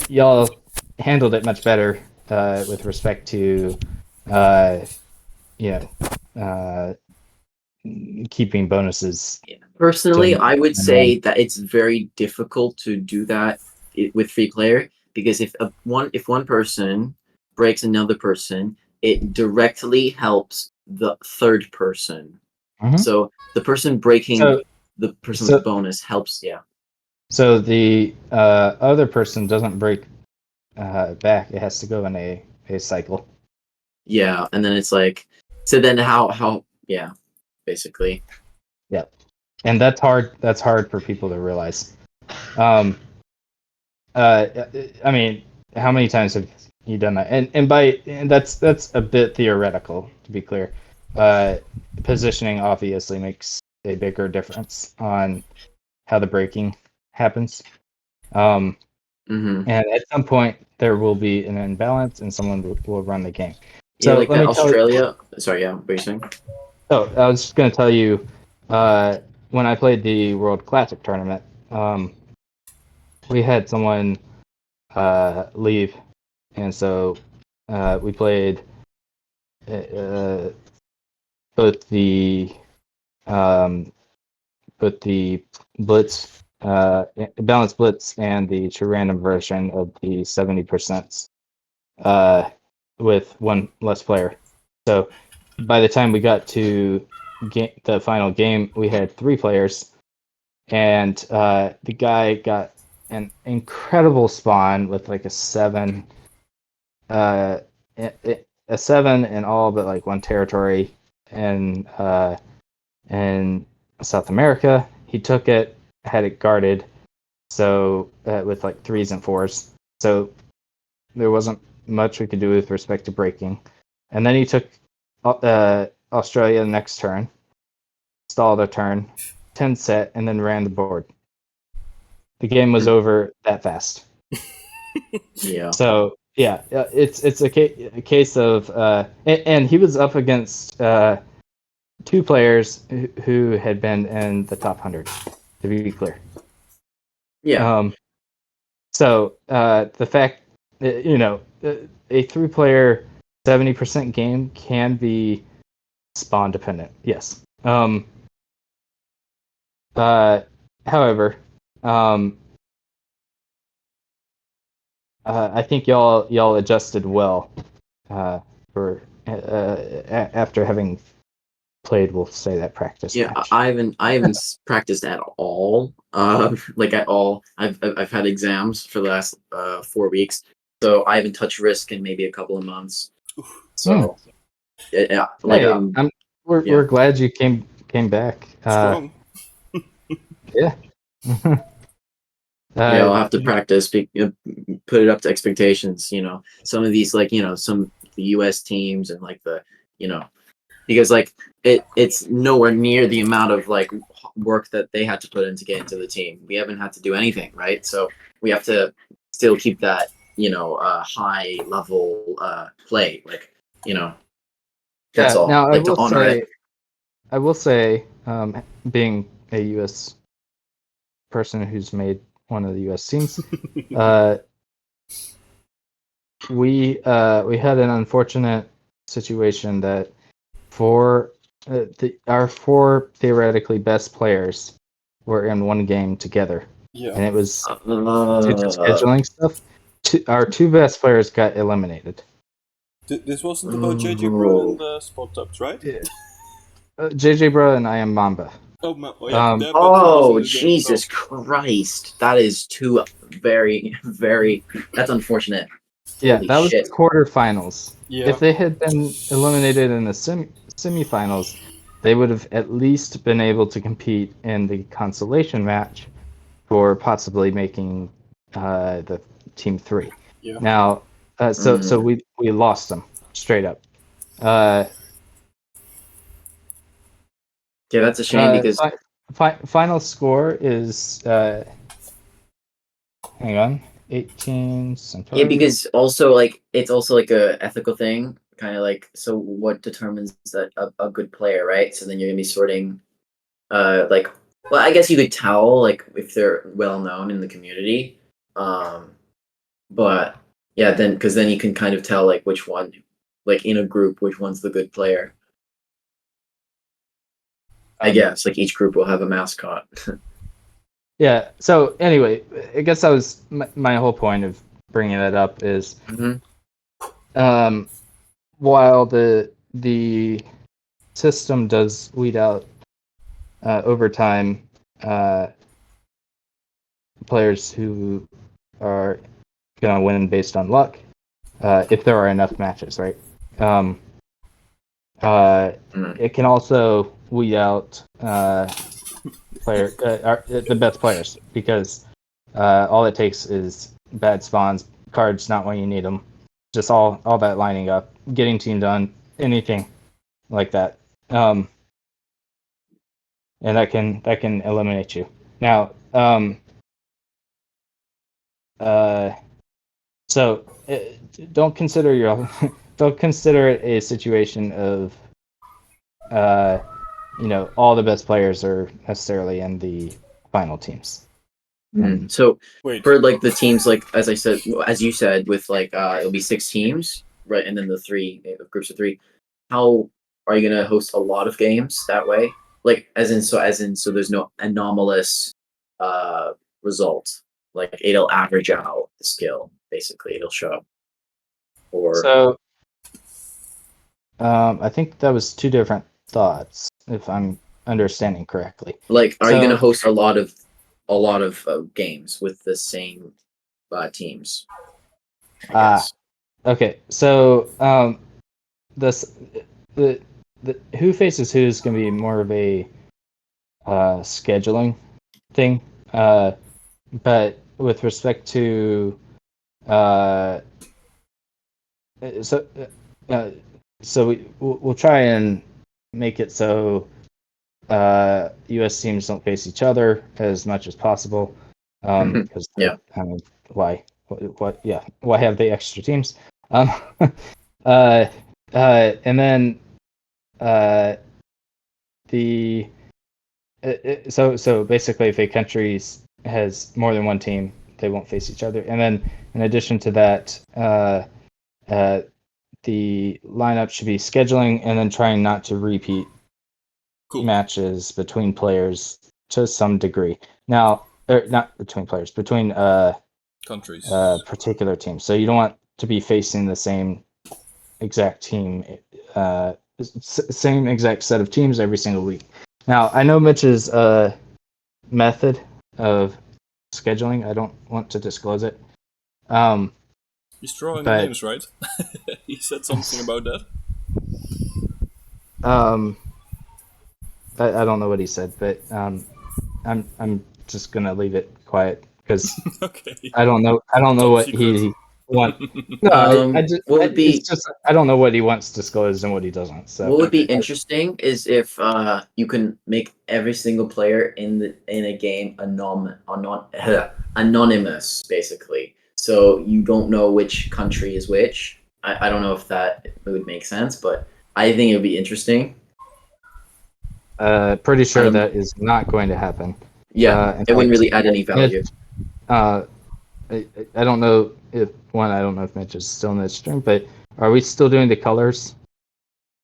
y'all handled it much better with respect to, keeping bonuses Personally, So- I would say that it's very difficult to do that with free player because if one person breaks another person, it directly helps the third person. Mhm. So the person breaking So the person so- with the bonus helps. Yeah. so the other person doesn't break back. It has to go in a cycle. Yeah, and then it's like, so then how yeah, basically. Yep. And that's hard. That's hard for people to realize. Um, I mean, how many times have you done that? And that's a bit theoretical, to be clear. Positioning obviously makes a bigger difference on how the breaking happens. hmm And at some point there will be an imbalance, and someone will run the game. Yeah, So like let the me tell you. Australia. Sorry, yeah, what are you saying? Oh, I was just going to tell you, when I played the World Classic tournament, we had someone leave, and so we played both the um, blitz, balanced blitz, and the true random version of the 70% with one less player. So by the time we got to the final game, we had 3 players, and the guy got an incredible spawn with like a 7, a 7 in all but like 1 territory in South America. He took it, had it guarded, so with like 3s and 4s. So there wasn't much we could do with respect to breaking. And then he took Australia the next turn, stalled a turn, 10 set, and then ran the board. The game was over that fast. Yeah. So yeah, it's a case of and he was up against 2 players who had been in the top 100, to be clear. Yeah. So the fact that, a 3-player 70% game can be spawn dependent. Yes. However, I think y'all adjusted well for after having played. We'll say that practice Yeah, match. I haven't practiced at all. Like at all. I've had exams for the last 4 weeks, so I haven't touched Risk in maybe a couple of months. So, yeah, like Hey, we're yeah. glad you came back. Strong. Yeah. Yeah, I'll have to practice, put it up to expectations. Some of these, like some of the U.S. teams and like because like it's nowhere near the amount of like work that they had to put in to get into the team. We haven't had to do anything, right? So we have to still keep that high level play, like that's all. Now Like to honor it. I will say, being a U.S. person who's made one of the U.S. teams, we had an unfortunate situation that our 4 theoretically best players were in one game together, and Yeah. it was due to scheduling stuff. Our 2 best players got eliminated. This wasn't about JJ Bro and the spot ups, right? JJ Bro and I am Mamba. Oh, yeah. Um, but he wasn't Oh, in the game, Jesus Christ. That is too very, very. That's unfortunate. Yeah, Holy that was shit. the quarterfinals. Yeah. If they had been eliminated in the semifinals, they would have at least been able to compete in the consolation match for possibly making the team 3. Yeah. Now, so we lost them straight up. Yeah, that's a shame because Final score is hang on, 18 Centauri. yeah, because also like it's also like a ethical thing, kind of like so what determines that a good player, right? So then you're gonna be sorting, like, well, I guess you could tell like if they're well known in the community, but yeah, then because then you can kind of tell like which one, like in a group, which one's the good player. I guess like each group will have a mascot. Yeah. So anyway, I guess that was my whole point of bringing that up is, while the system does weed out over time players who are gonna win based on luck, if there are enough matches, right? It can also weed out the best players, because all it takes is bad spawns, cards not when you need them, just all that lining up, getting team done, anything like that, and that can eliminate you. Now, so don't consider don't consider it a situation of all the best players are necessarily in the final teams. So Wait. for like the teams, like as you said, with like it'll be 6 teams, right? And then the 3 groups of 3. How are you gonna host a lot of games that way? Like as in so there's no anomalous result. Like it'll average out the skill, basically. It'll show. Or So I think that was 2 different thoughts, if I'm understanding correctly. like, are you so- gonna host a lot of games with the same teams? I guess. Okay, so the who faces who is going to be more of a scheduling thing, but with respect to so we'll try and make it so U.S. teams don't face each other as much as possible, because Yeah. I mean, why have the extra teams? And then so basically, if a country has more than one team, they won't face each other. And then in addition to that, the lineup should be scheduling and then trying not to repeat Cool. matches between players to some degree. Now, not between players, between Countries. particular teams. So you don't want to be facing the same exact team, same exact set of teams every single week. Now, I know Mitch's method of scheduling. I don't want to disclose it. He's drawing but- names, right? He said something about that. I don't know what he said, but I'm just gonna leave it quiet because Okay. I don't know what Top he wants. No, What would be- it's just I don't know what he wants disclosed and what he doesn't. So What would be interesting is if you can make every single player in a game anonymous, basically. So you don't know which country is which. I don't know if that would make sense, but I think it would be interesting. pretty sure Um, that is not going to happen. Yeah, in it wouldn't fact, really add any value. I don't know if Mitch is still in the stream, but are we still doing the colors?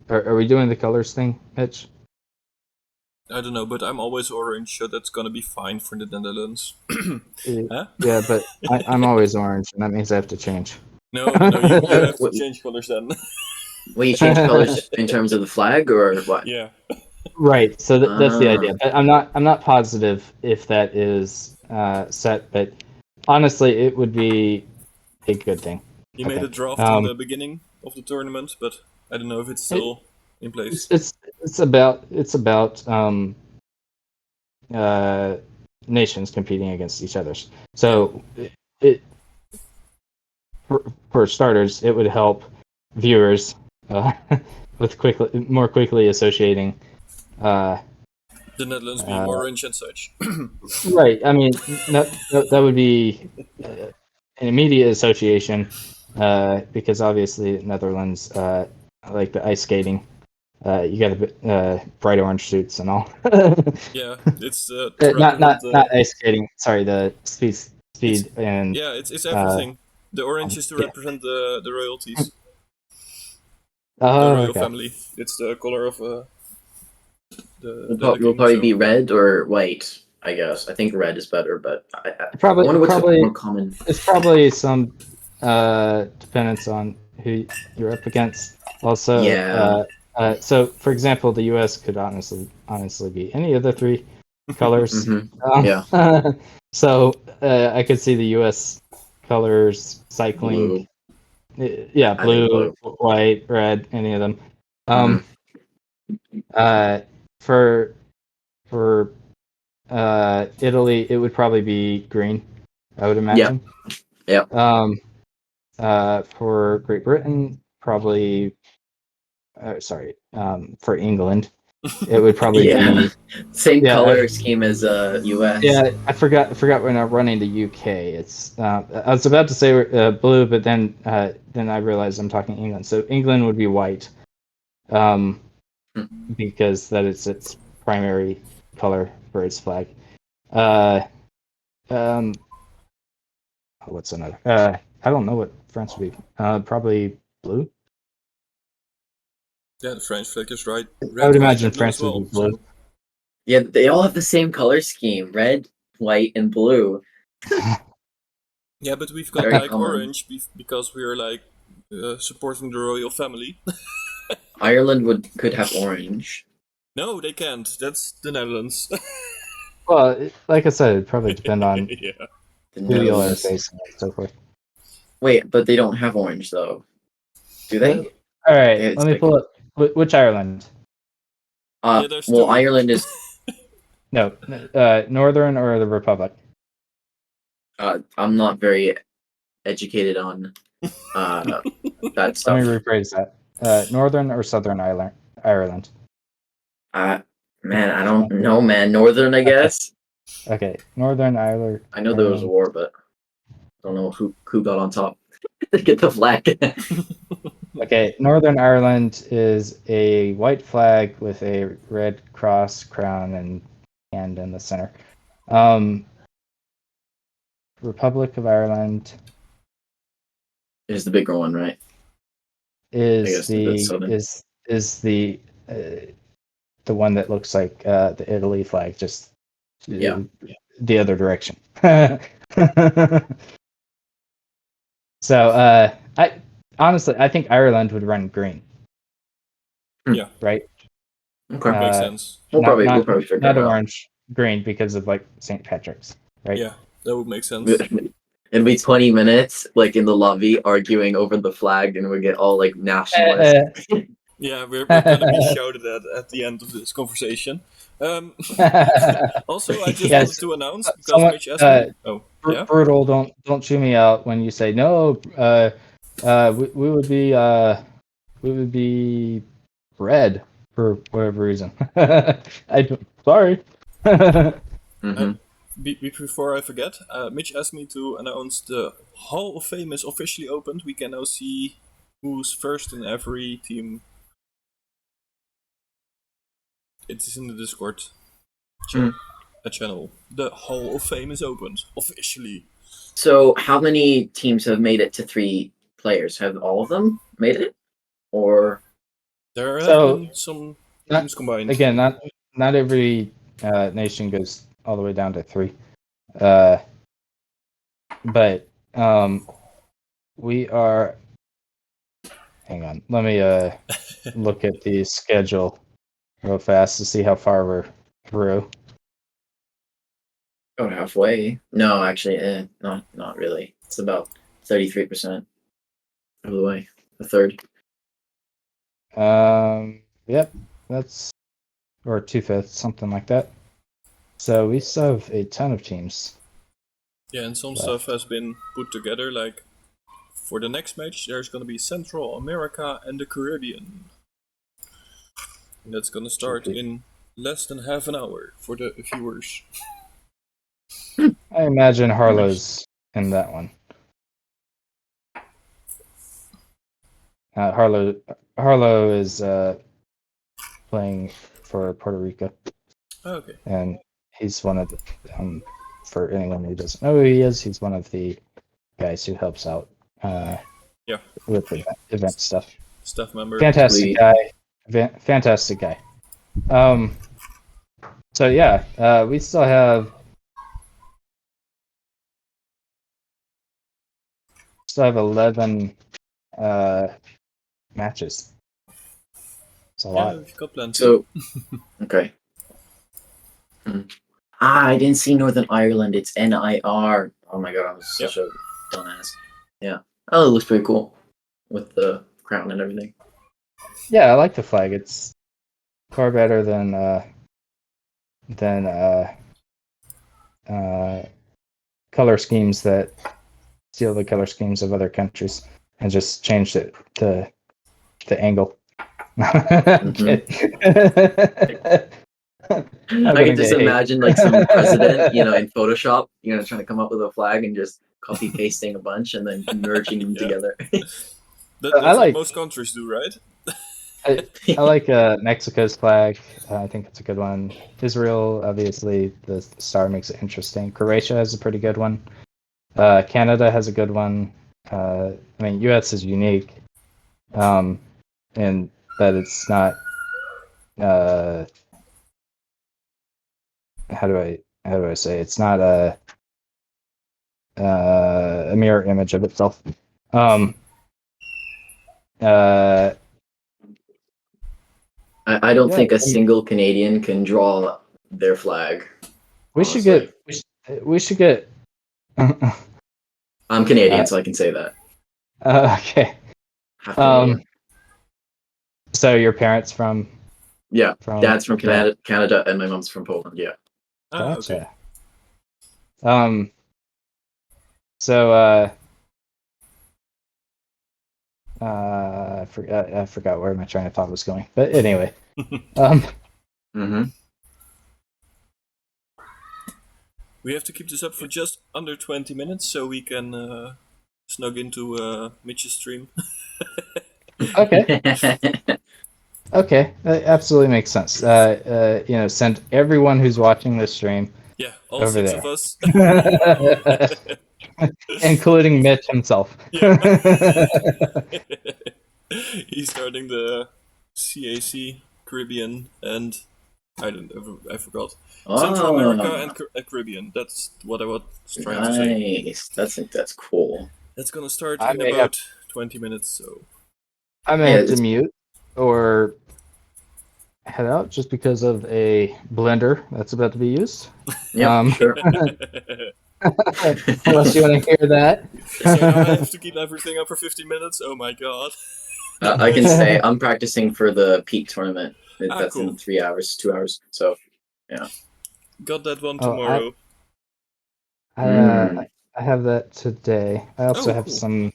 Are we doing the colors thing, Mitch? I don't know, but I'm always orange, so that's gonna be fine for the Netherlands. Huh? Yeah, but I'm always orange, and that means I have to change. No, you have to What- change colors then. Will you change colors in terms of the flag or what? Yeah. Right. So that's the Ah. idea. But I'm not positive if that is set. But honestly, it would be a good thing. He I made a think. draft in the beginning of the tournament, but I don't know if it's still in place. It's about nations competing against each other. So it for starters, it would help viewers with more quickly associating. The Netherlands being orange and such. Right. I mean, that would be an immediate association, because obviously Netherlands, like the ice skating, you got a bit bright orange suits and all. Yeah, it's not ice skating. Sorry, the speed and yeah, it's everything. The orange is to yeah. represent the royalties, the oh, royal okay. family. It's the color of The Will probably be red or white. I guess. I think red is better, but I Probably, wonder what's probably, more common. it's probably some dependence on who you're up against. Also, Yeah. so for example, the U.S. could honestly be any of the three colors. Yeah. So I could see the U.S. colors cycling. Yeah, I think blue, blue. white, red, any of them. Mhm. For Italy, it would probably be green, I would imagine. Yep. For Great Britain, probably. For England, it would probably Yeah. be. Same Yeah, color scheme as US. Yeah, I forgot we're not running the UK. It's I was about to say blue, but then I realized I'm talking England. So England would be white, because that is its primary color for its flag. What's another? I don't know what France would be. Probably blue. Yeah, the French flag is right. I would Red, white, imagine and blue France as well. would be blue. So, Yeah, they all have the same color scheme: red, white, and blue. yeah, but we've got Very like common. orange because we are like supporting the royal family. Ireland could have orange. No, they can't. That's the Netherlands. Well, like I said, it'd probably depend on yeah. The who you're Netherlands. facing and so forth. Wait, but they don't have orange though, do they? All right, Yeah, it's let me like- pull up which Ireland. Yeah, there's Well, two. Ireland is. No, Northern or the Republic. I'm not very educated on that Let stuff. me rephrase that. Northern or Southern Ireland. Man, I don't know, man. Northern, I guess. Okay, Northern Ireland. I know there was a war, but I don't know who got on top to get the flag. Okay, Northern Ireland is a white flag with a red cross, crown, and hand in the center. Republic of Ireland Is the bigger one, right? is guess that's Southern. is the one that looks like the Italy flag, just Yeah. the other direction. So I honestly I think Ireland would run green. Yeah. Right. Okay. Makes sense. We'll probably figure not that out. orange, green because of like St. Patrick's, right? Yeah, that would make sense. It'll be 20 minutes, like in the lobby, arguing over the flag, and we get all like nationalist. Yeah, we're gonna be shouted at the end of this conversation. Also, I just Yes. wanted to announce because Someone- Mitch asked me. Oh, yeah. Brutal, don't chew me out when you say no. We would be red for whatever reason. Sorry. Mhm. Before I forget, Mitch asked me to announce the Hall of Fame is officially opened. We can now see who's first in every team. It is in the Discord channel. The Hall of Fame is opened officially. So, how many teams have made it to 3 players? Have all of them made it, or There have So, been some not- teams combined. Again, not every nation goes all the way down to 3. But we are. Hang on. Let me look at the schedule real fast to see how far we're through. oh, halfway? No, actually, not really. It's about 33% of the way, a third. Yep, that's or 2/5, something like that. So we still have a ton of teams. Yeah, and some Left. stuff has been put together. Like for the next match, there's gonna be Central America and the Caribbean. And that's gonna start Okay. in less than half an hour for the viewers. I imagine Harlow's in that one. Harlow is playing for Puerto Rico, Okay. and he's one of the. For anyone who doesn't know who he is, he's one of the guys who helps out. Yeah. With the event stuff. Staff member. Fantastic Sweet. guy. Fantastic guy. So yeah, we still have 11 matches. It's a Yeah, lot. we've got plenty. So, okay. I didn't see Northern Ireland. It's NIR. Oh my god, I'm such a dumbass. Yeah. Oh, it looks pretty cool with the crown and everything. Yeah, I like the flag. It's far better than color schemes that steal the color schemes of other countries and just changed it to the angle. I can just imagine like some president, in Photoshop, trying to come up with a flag and just copy pasting a bunch and then merging them together. That's what most countries do, right? I like Mexico's flag. I think it's a good one. Israel, obviously, the star makes it interesting. Croatia has a pretty good one. Canada has a good one. I mean, U.S. is unique, in that it's not. How do I say? It's not a mirror image of itself. I don't Yeah, think a single Canadian can draw their flag. we should get. We should get. I'm Canadian, so I can say that. Okay. Half Canadian. So your parents from? Yeah, Dad's from Canada, and my mom's from Poland. Yeah. Gotcha. Okay. So I forgot where my train of thought was going. But anyway. We have to keep this up for just under 20 minutes so we can snug into Mitch's stream. Okay. Okay, that absolutely makes sense. Send everyone who's watching this stream. Yeah, all over 6 there. of us. Including Mitch himself. Yeah. He's starting the CAC, Caribbean, and I forgot. Central America and Caribbean. That's what I was trying to say. Nice. That's cool. That's gonna start in about 20 minutes, so. I may have to mute or head out just because of a blender that's about to be used. Yeah, sure. Unless you want to hear that. So now I have to keep everything up for 15 minutes? Oh my god. I can say I'm practicing for the Peak tournament. That's cool. in 3 hours, 2 hours. So, yeah. Got that one tomorrow. I have that today. I also have cool. some.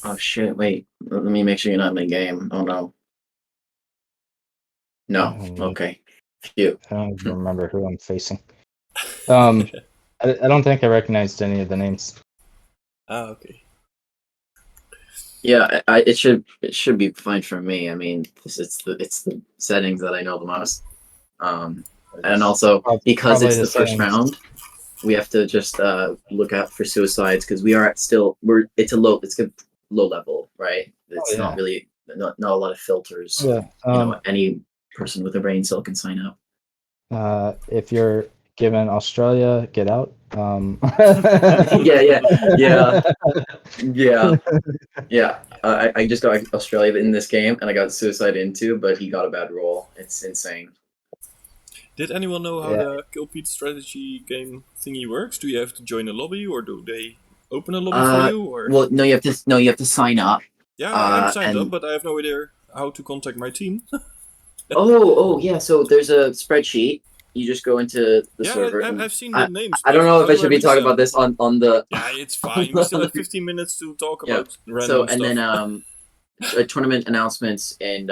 Oh shit! Wait, let me make sure you're not in the game. Oh no. No. Okay. Phew. I don't even remember who I'm facing. I don't think I recognized any of the names. Okay. Yeah, it should be fine for me. I mean, it's the settings that I know the most. And also because it's the first round, we have to just look out for suicides because it's a low level, right? It's not really not a lot of filters. Yeah. Any person with a brain cell can sign up. If you're given Australia, get out. Yeah. I just got Australia in this game, and I got suicide into, but he got a bad roll. It's insane. Did anyone know how the Kill Pete strategy game thingy works? Do you have to join a lobby, or do they open a lobby for you? Or well, no, you have to sign up. Yeah, I'm signed up, but I have no idea how to contact my team. Yeah. So there's a spreadsheet. You just go into the server. I've seen the names. I don't know if I should be talking about this on the. Yeah, it's fine. We still have 15 minutes to talk about random stuff. Then tournament announcements and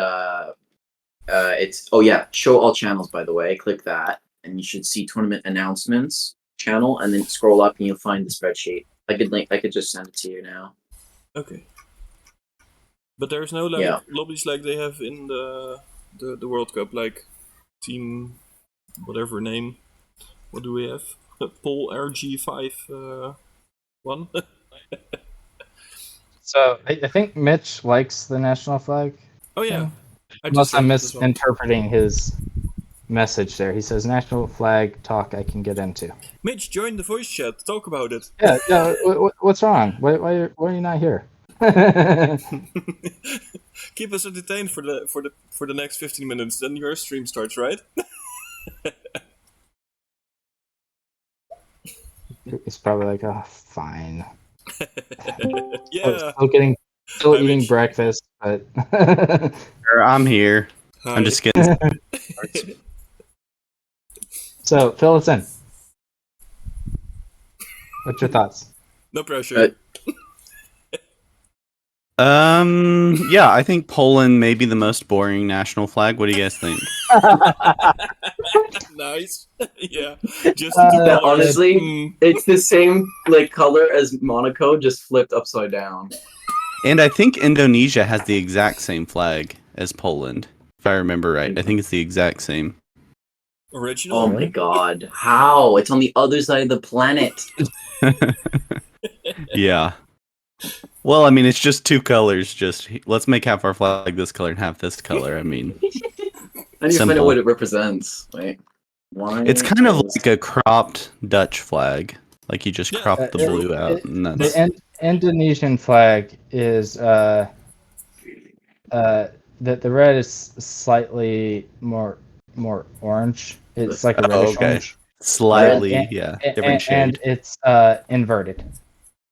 it's show all channels, by the way. Click that and you should see tournament announcements channel, and then scroll up and you'll find the spreadsheet. I could just send it to you now. Okay. But there's no lobbies like they have in the World Cup, like team whatever name. What do we have? Pol RG5 one. So I think Mitch likes the national flag. Oh yeah. Unless I'm said it as well. misinterpreting his message there. He says national flag talk I can get into. Mitch, join the voice chat. Talk about it. Yeah. What's wrong? Why are you not here? Keep us entertained for the next 15 minutes. Then your stream starts, right? He's probably like, oh, fine. Yeah. Still Hi, eating Mitch. breakfast, but I'm here. Hi. I'm just getting. so fill us in. What's your thoughts? No pressure. Yeah, I think Poland may be the most boring national flag. What do you guys think? Nice. Yeah. Just Uh, honestly, Mm. it's the same like color as Monaco, just flipped upside down. And I think Indonesia has the exact same flag as Poland, if I remember right. I think it's the exact same. Original. Oh my god. How? It's on the other side of the planet. Yeah. Well, I mean, it's just two colors. Just let's make half our flag this color and half this color. I mean, I need to find Simple. out what it represents. Wait. Why it's kind of is- like a cropped Dutch flag. Like you just Yeah. crop the blue out, and that's The Indonesian flag is the red is slightly more orange. It's like a reddish okay. orange. slightly, And- yeah, And- different shade. and it's inverted.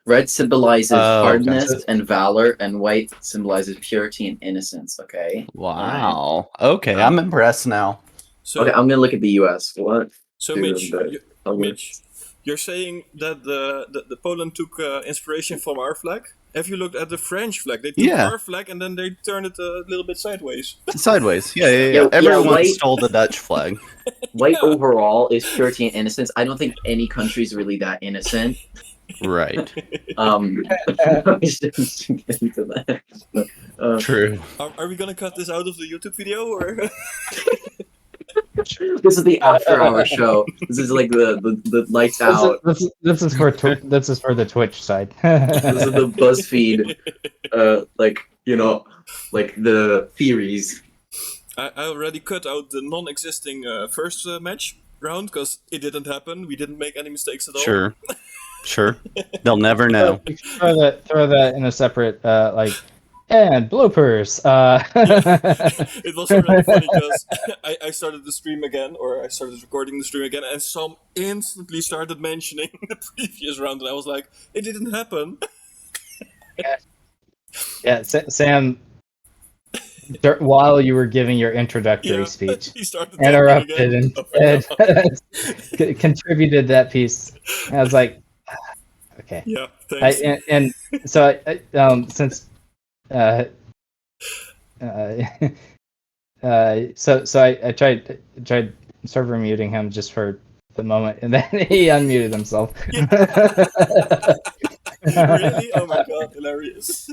Red symbolizes Oh, okay. hardness and valor, and white symbolizes purity and innocence. Okay. Wow. Okay, I'm impressed now. So, Okay, I'm gonna look at the U.S. What? so Dude, Mitch, that- Mitch, you're saying that the Poland took inspiration from our flag? Have you looked at the French flag? They took Yeah. our flag and then they turned it a little bit sideways. Sideways. Yeah. Yeah, Everyone white- stole the Dutch flag. White overall is purity and innocence. I don't think any country's really that innocent. Right. We shouldn't get into that. True. Are we gonna cut this out of the YouTube video or? This is the after hour show. This is like the lights out. This is for this is for the Twitch side. This is the BuzzFeed, like like the theories. I already cut out the non-existing first match round because it didn't happen. We didn't make any mistakes at all. Sure. They'll never know. throw that in a separate and bloopers. It was really funny because I started the stream again, or I started recording the stream again, and some instantly started mentioning the previous round, and I was like, it didn't happen. Yeah, Sam. While you were giving your introductory speech, He started interrupted talking and again. contributed that piece. And I was like, okay. Yeah, thanks. And so since so I tried server muting him just for the moment, and then he unmuted himself. Really? Oh my god, hilarious.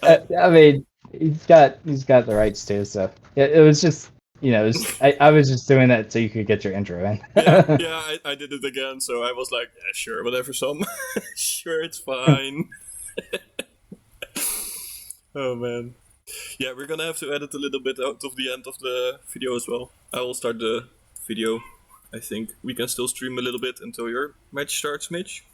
I mean, he's got the rights to, so it was just I was just doing that so you could get your intro in. Yeah, I did it again, so I was like, yeah, sure, whatever, some. Sure, it's fine. Oh man. Yeah, we're gonna have to edit a little bit out of the end of the video as well. I will start the video. I think we can still stream a little bit until your match starts, Mitch.